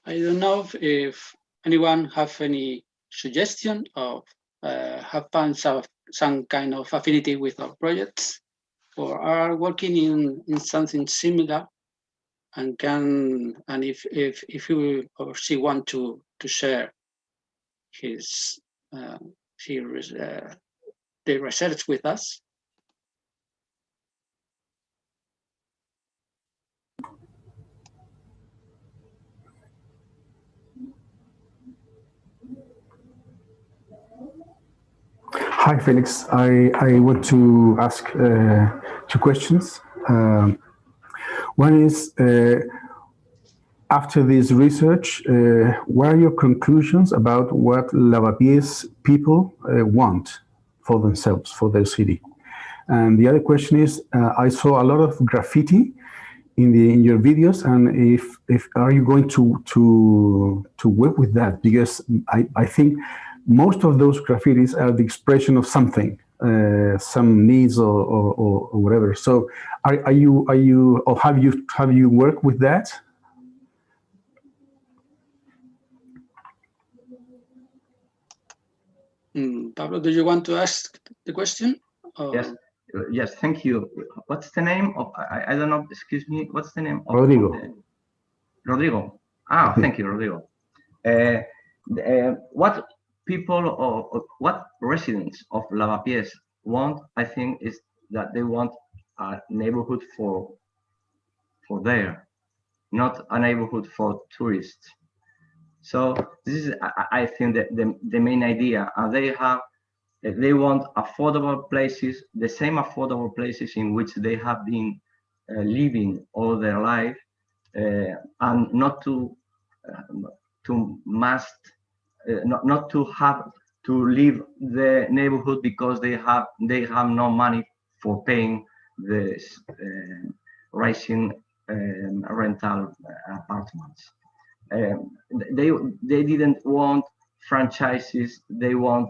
I don't know if anyone have any suggestion of have found some kind of affinity with our projects, or are working in something similar, and if he or she want to share his the research with us. Hi, Felix. I want to ask two questions. One is, after this research, what are your conclusions about what Lavapiés people want for themselves, for their city? And the other question is, I saw a lot of graffiti in your videos, and if are you going to work with that? Because I think most of those graffitis are the expression of something, some needs or whatever. So are you or have you worked with that? Pablo, do you want to ask the question? Yes, thank you. What's the name of, I don't know, excuse me, what's the name of Rodrigo. Rodrigo. Thank you, Rodrigo. What people or what residents of Lavapiés want, I think, is that they want a neighborhood for there, not a neighborhood for tourists. So this is, I think, that the main idea, and they want affordable places, the same affordable places in which they have been living all their life, and not to not to have to leave the neighborhood because they have no money for paying the rising rental apartments. They didn't want franchises. They want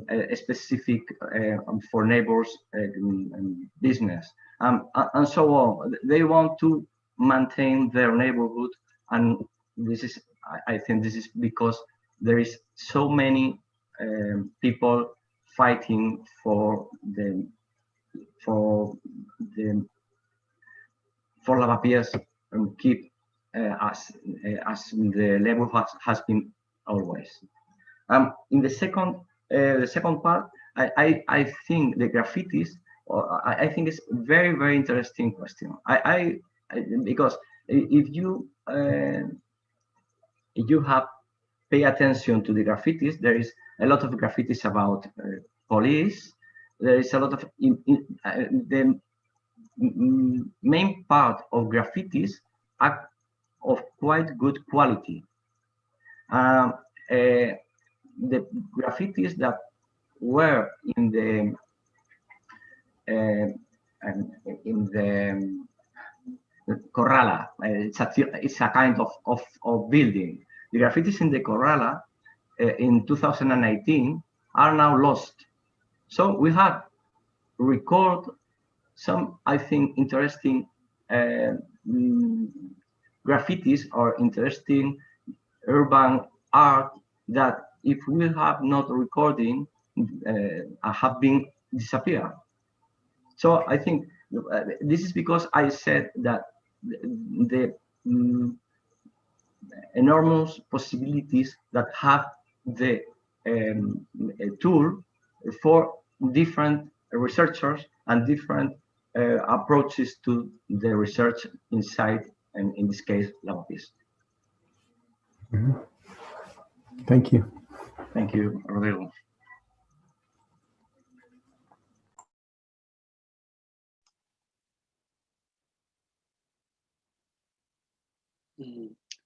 a specific for neighbors business, and so on. They want to maintain their neighborhood, and this is, I think, this is because there is so many people fighting for Lavapiés and keep as the level has been always. In the second part, I think the graffitis, I think it's very, very interesting question. Because if you have pay attention to the graffitis, there is a lot of graffitis about police. There is a lot of the main part of graffitis are of quite good quality. The graffitis that were in the Corrala, it's a kind of building. The graffitis in the Corrala in 2019 are now lost. So we have record some, I think, interesting graffitis or interesting urban art that, if we have not recording, have been disappeared. So I think this is because I said that the enormous possibilities that have the tool for different researchers and different approaches to the research inside, and in this case, Lavapiés. Mm-hmm. Thank you. Thank you, Rodrigo.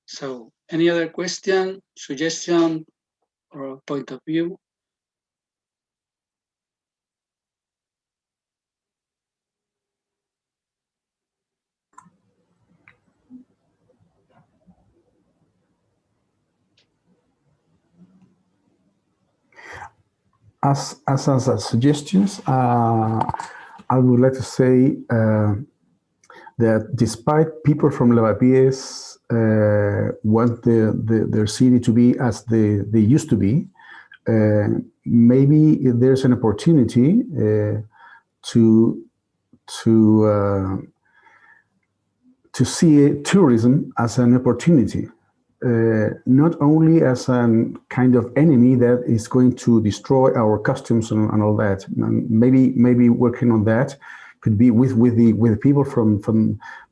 So, any other question, suggestion, or point of view? As suggestions, I would like to say that despite people from Lavapiés want their city to be as they used to be, maybe there's an opportunity to see tourism as an opportunity. Not only as a kind of enemy that is going to destroy our customs and all that. And maybe working on that could be with the people from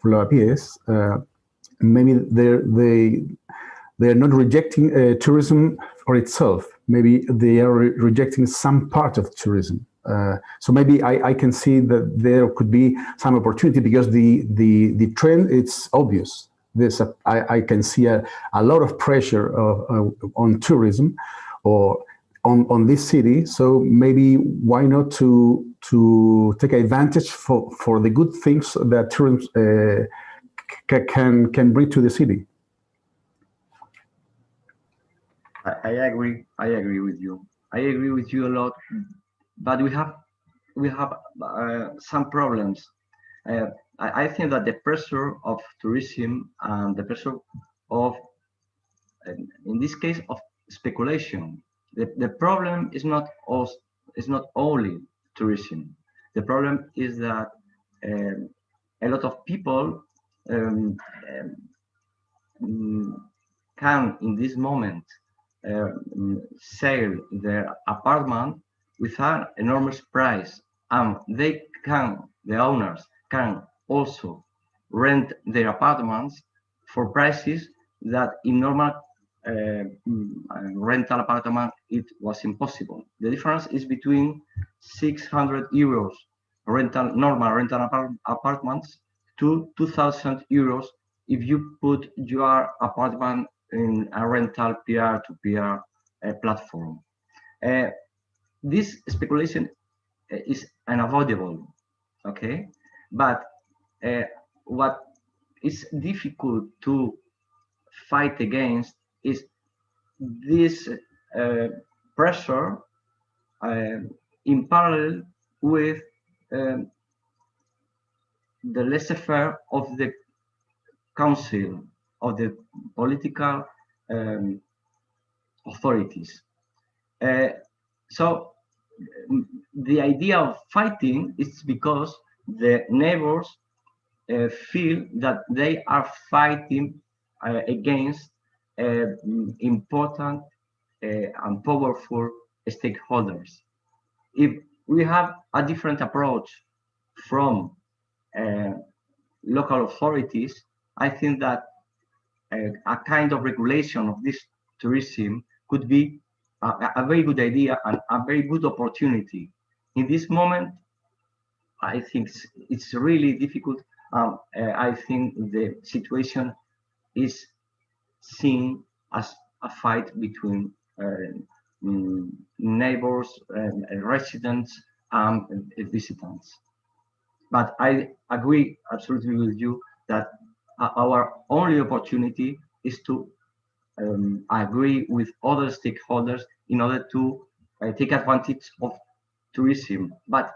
Lavapiés. Maybe they're not rejecting tourism for itself. Maybe they are rejecting some part of tourism. So maybe I can see that there could be some opportunity, because the trend, it's obvious. I can see a lot of pressure on tourism or on this city. So maybe why not to take advantage for the good things that tourism can bring to the city. I agree with you. I agree with you a lot, but we have some problems. I think that the pressure of tourism and the pressure of, in this case, of speculation. The problem is not only tourism. The problem is that a lot of people can in this moment sell their apartment with an enormous price, and the owners can also rent their apartments for prices that in normal rental apartment it was impossible. The difference is between 600 euros normal rental apartments to 2,000 euros if you put your apartment in a rental peer-to-peer platform. This speculation is unavoidable, okay? But what is difficult to fight against is this pressure in parallel with the laissez-faire of the council, of the political authorities. So the idea of fighting is because the neighbors feel that they are fighting against important and powerful stakeholders. If we have a different approach from local authorities, I think that a kind of regulation of this tourism could be a very good idea and a very good opportunity. In this moment, I think it's really difficult. I think the situation is seen as a fight between neighbors, residents, and visitors. But I agree absolutely with you that our only opportunity is to agree with other stakeholders in order to take advantage of tourism. But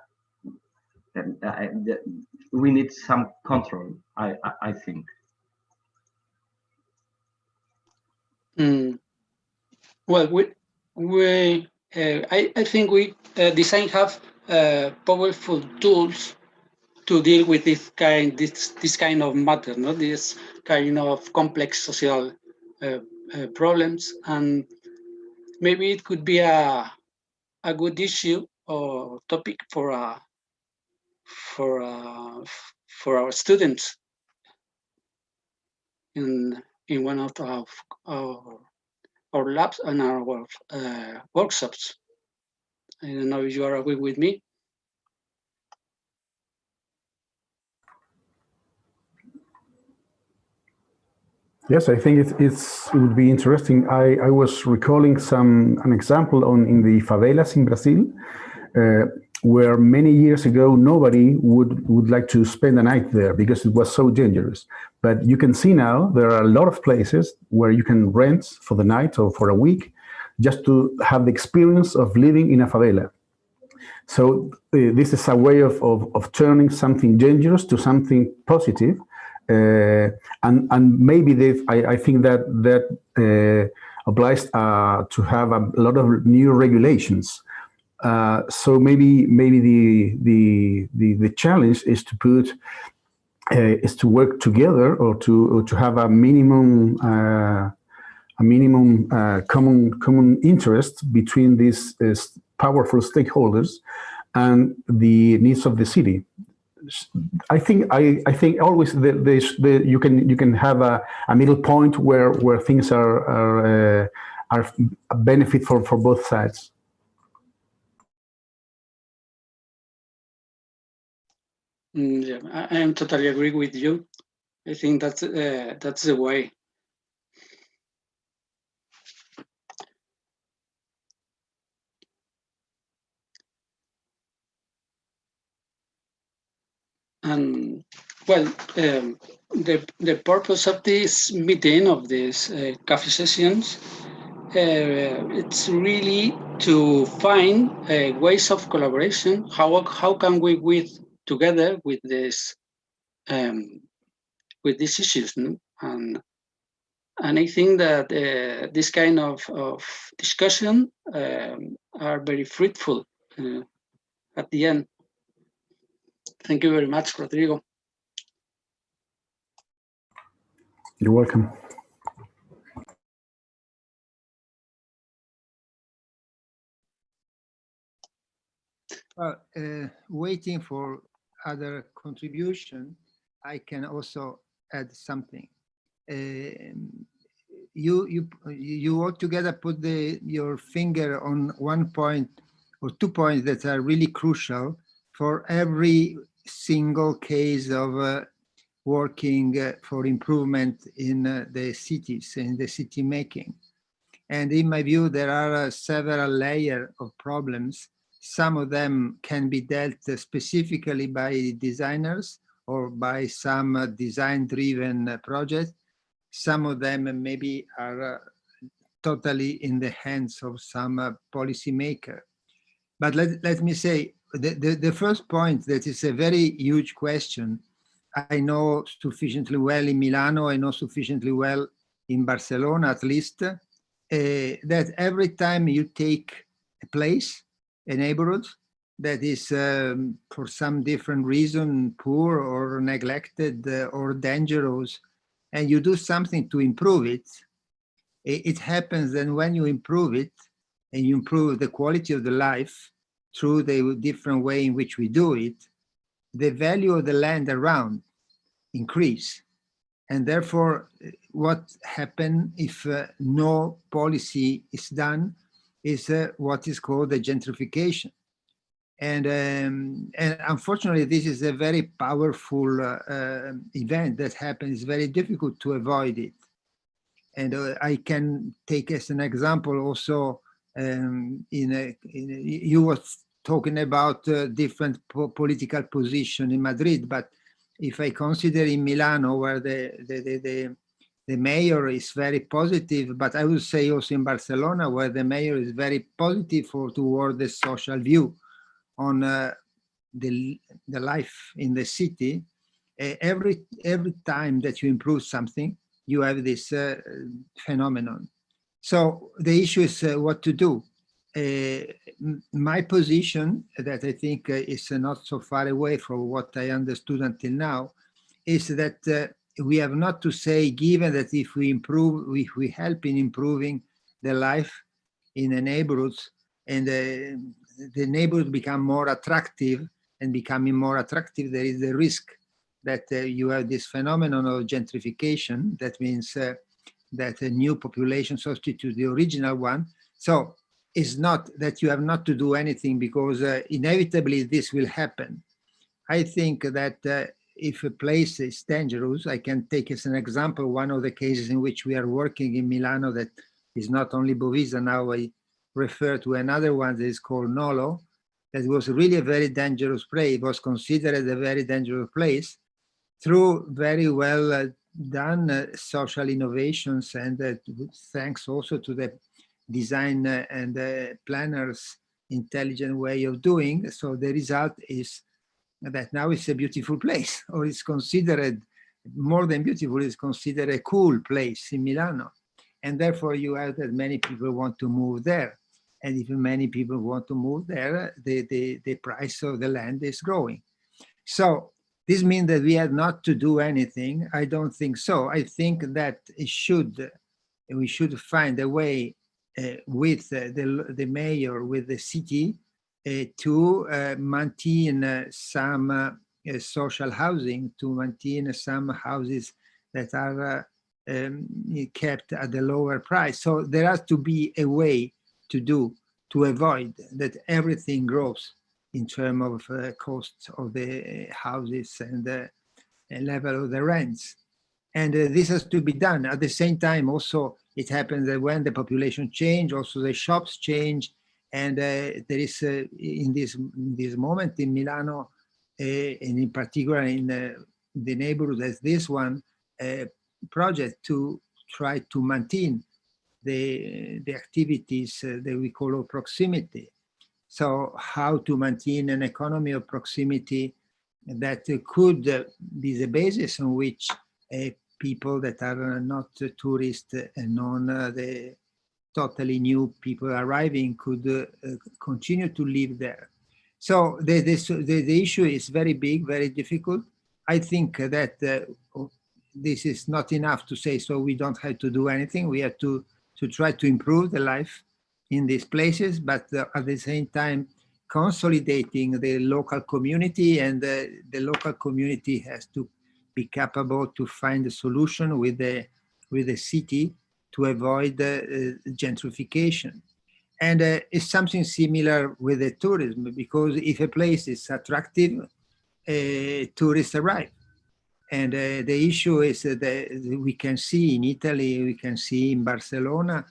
we need some control, I think. Well, I think we design have powerful tools to deal with this kind of matter, no? This kind of complex social problems, and maybe it could be a good issue or topic for our students in one of our labs and our workshops. I don't know if you are agree with me. Yes, I think it would be interesting. I was recalling an example in the favelas in Brazil, where many years ago nobody would like to spend a night there because it was so dangerous. But you can see now there are a lot of places where you can rent for the night or for a week just to have the experience of living in a favela. So this is a way of turning something dangerous to something positive. And maybe I think that applies to have a lot of new regulations. So maybe the challenge is to put is to work together or to have a minimum common interest between these powerful stakeholders and the needs of the city. I think always you can have a middle point where things are a benefit for both sides. Yeah, I am totally agree with you. I think that's the way. And well, the purpose of this meeting, of these coffee sessions, it's really to find ways of collaboration. How can we together with this with these issues, no? And I think that this kind of discussion are very fruitful at the end. Thank you very much, Rodrigo. You're welcome. waiting for other contribution, I can also add something. You altogether put your finger on one point or 2 points that are really crucial for every single case of working for improvement in the cities, in the city making. And in my view, there are several layers of problems. Some of them can be dealt specifically by designers or by some design-driven projects. Some of them maybe are totally in the hands of some policymaker. But let me say, the first point that is a very huge question, I know sufficiently well in Milano, I know sufficiently well in Barcelona at least, that every time you take a place, a neighborhood that is for some different reason poor or neglected or dangerous, and you do something to improve it, it happens that when you improve it and you improve the quality of the life through the different way in which we do it, the value of the land around increase. And therefore, what happens if no policy is done is what is called the gentrification. And unfortunately, this is a very powerful event that happens. It's very difficult to avoid it. And I can take as an example also, you were talking about different political position in Madrid, but if I consider in Milano, where the mayor is very positive, but I would say also in Barcelona, where the mayor is very positive toward the social view on the life in the city, every time that you improve something, you have this phenomenon. So the issue is what to do. My position, that I think is not so far away from what I understood until now, is that we have not to say, given that if we improve, if we help in improving the life in the neighborhoods, and the neighborhood become more attractive, and becoming more attractive, there is the risk that you have this phenomenon of gentrification. That means that a new population substitutes the original one. So it's not that you have not to do anything, because inevitably this will happen. I think that if a place is dangerous, I can take as an example one of the cases in which we are working in Milano, that is not only Bovisa. Now I refer to another one that is called Nolo, that was really a very dangerous place. It was considered a very dangerous place through very well done social innovations, and thanks also to the design and planners' intelligent way of doing. So the result is that now it's a beautiful place, or it's considered more than beautiful, it's considered a cool place in Milano. And therefore you have that many people want to move there. And if many people want to move there, the price of the land is growing. So this means that we have not to do anything. I don't think so. I think that we should find a way with the mayor, with the city, to maintain some social housing, to maintain some houses that are kept at a lower price. So there has to be a way to avoid that everything grows in terms of costs of the houses and the level of the rents. And this has to be done. At the same time, also, it happens that when the population change, also the shops change. And there is, in this moment in Milano, and in particular in the neighborhood as this one, project to try to maintain the activities that we call proximity. So how to maintain an economy of proximity that could be the basis on which people that are not tourists and the totally new people arriving could continue to live there. So the issue is very big, very difficult. I think that this is not enough to say, so we don't have to do anything. We have to try to improve the life in these places, but at the same time, consolidating the local community, and the local community has to be capable to find a solution with the city to avoid gentrification. And it's something similar with the tourism, because if a place is attractive, tourists arrive. And the issue is that we can see in Italy, we can see in Barcelona,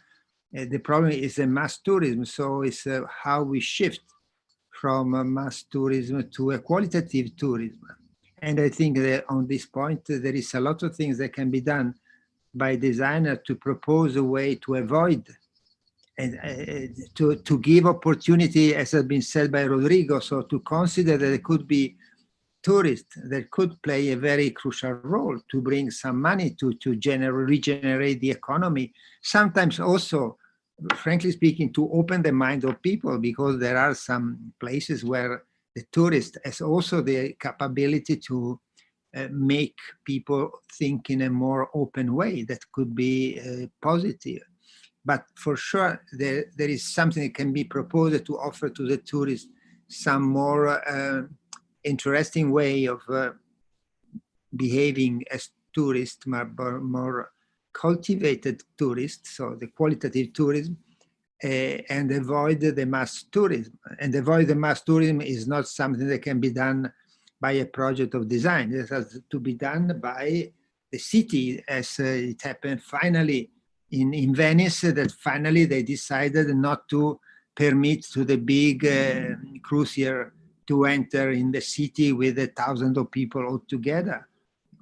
the problem is the mass tourism. So it's how we shift from mass tourism to a qualitative tourism. And I think that on this point, there is a lot of things that can be done by designers to propose a way to avoid and to give opportunity, as has been said by Rodrigo, so to consider that there could be tourists that could play a very crucial role to bring some money to regenerate the economy. Sometimes also, frankly speaking, to open the mind of people, because there are some places where the tourist has also the capability to make people think in a more open way that could be positive. But for sure, there is something that can be proposed to offer to the tourists some more interesting way of behaving as tourists, more cultivated tourists, so the qualitative tourism, and avoid the mass tourism. And avoid the mass tourism is not something that can be done by a project of design. It has to be done by the city, as it happened finally in Venice, that finally they decided not to permit to the big cruiser to enter in the city with thousands of people all together,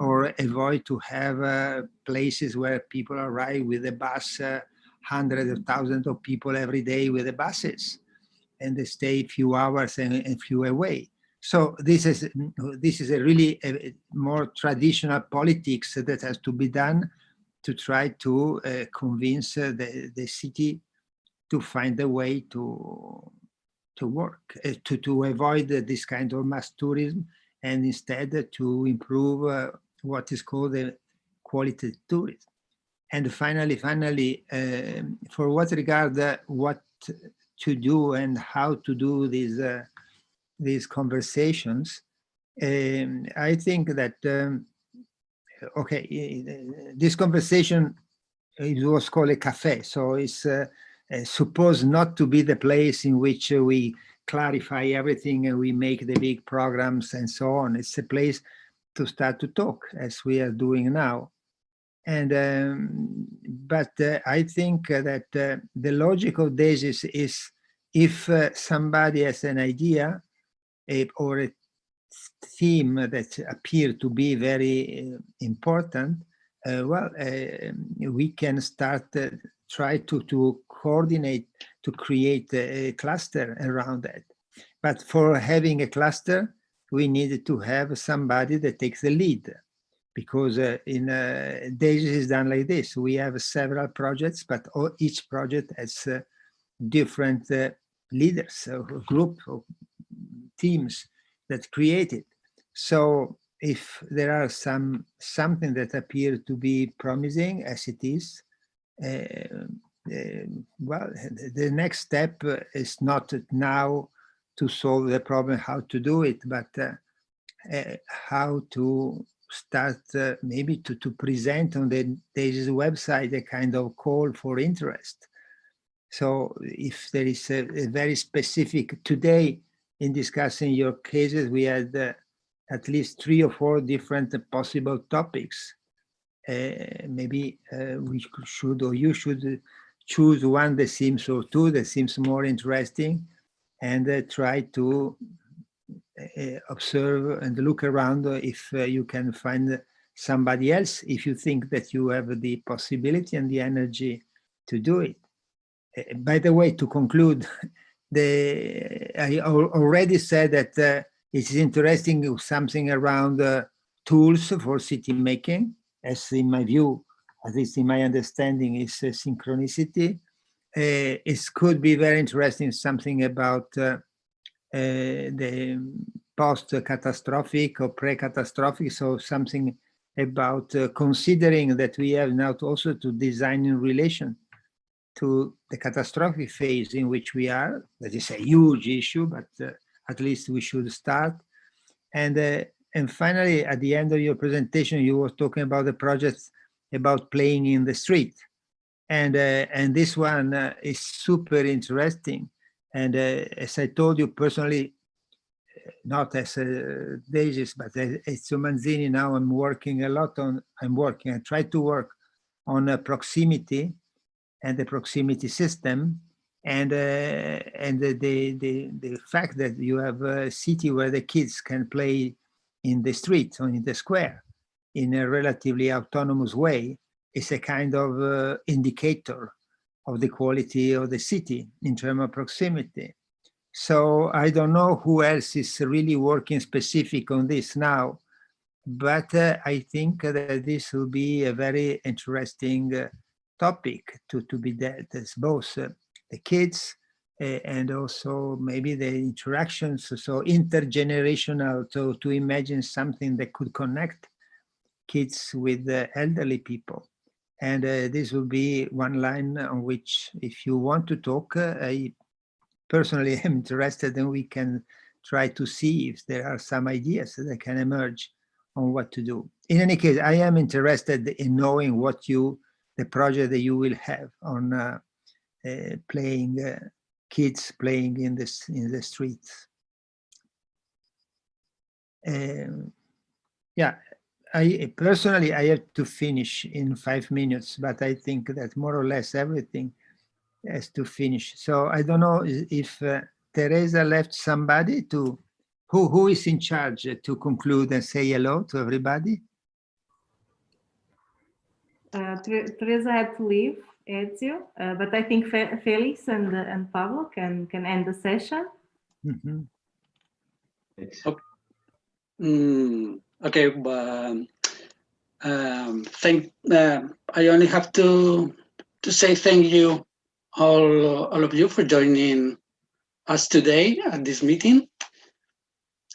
or avoid to have places where people arrive with a bus, hundreds of thousands of people every day with the buses, and they stay a few hours and flew away. So this is a really a more traditional politics that has to be done to try to convince the city to find a way to work, to avoid this kind of mass tourism, and instead to improve what is called the quality tourism. And finally, for what regard what to do and how to do these conversations, I think that okay, this conversation, it was called a cafe, so it's supposed not to be the place in which we clarify everything and we make the big programs and so on. It's a place to start to talk, as we are doing now. And but I think that the logic of DESIS is, if somebody has an idea or a theme that appear to be very important, we can start try to coordinate, to create a cluster around that. But for having a cluster, we need to have somebody that takes the lead, because in DESIS is done like this. We have several projects, but each project has different leaders, or group of teams that create it. So if there are something that appear to be promising, as it is, well, the next step is not now to solve the problem, how to do it, but how to start maybe to present on the DESIS website a kind of call for interest. So if there is a very specific, today in discussing your cases, we had at least 3 or 4 different possible topics. Maybe we should, or you should choose one that seems, or 2 that seems more interesting, and try to observe and look around if you can find somebody else, if you think that you have the possibility and the energy to do it. By the way, to conclude, I already said that it is interesting something around tools for city making, as in my view, at least in my understanding, is synchronicity. It could be very interesting something about the post-catastrophic or pre-catastrophic, so something about considering that we have now also to design in relation to the catastrophic phase in which we are. That is a huge issue, but at least we should start. And finally, at the end of your presentation, you were talking about the projects about playing in the street. And this one is super interesting. And as I told you personally, not as a DESIS, but as ETSIDI Manzini, now I'm working a lot on, I try to work on proximity and the proximity system. And the fact that you have a city where the kids can play in the street or in the square in a relatively autonomous way is a kind of indicator of the quality of the city in terms of proximity. So I don't know who else is really working specific on this now, but I think that this will be a very interesting topic to be that as both the kids and also maybe the interactions, so intergenerational, to imagine something that could connect kids with the elderly people. And this will be one line on which, if you want to talk, I personally am interested, and we can try to see if there are some ideas that can emerge on what to do. In any case, I am interested in knowing what the project that you will have on playing, kids playing in the streets. Yeah, I personally, I have to finish in 5 minutes, but I think that more or less everything has to finish. So I don't know if Teresa left somebody to, who is in charge to conclude and say hello to everybody? Teresa had to leave, Ezio, but I think Felix and Pablo can end the session. Mm-hmm. Okay, I only have to say thank you all of you for joining us today at this meeting.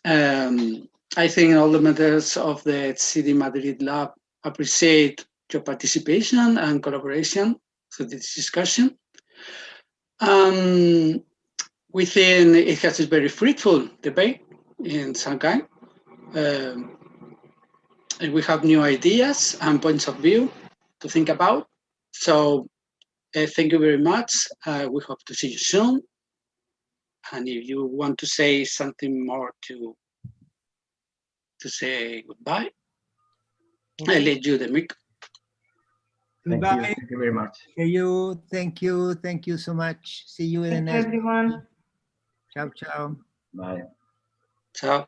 I think all the members of the ETSIDI Madrid Lab appreciate your participation and collaboration through this discussion. We think it has a very fruitful debate in some kind. And we have new ideas and points of view to think about. So thank you very much. We hope to see you soon. And if you want to say something more to say goodbye, okay. I let you the mic. Goodbye. Thank you very much. Thank you so much. See you in the next. Everyone. Ciao, ciao. Bye. Ciao.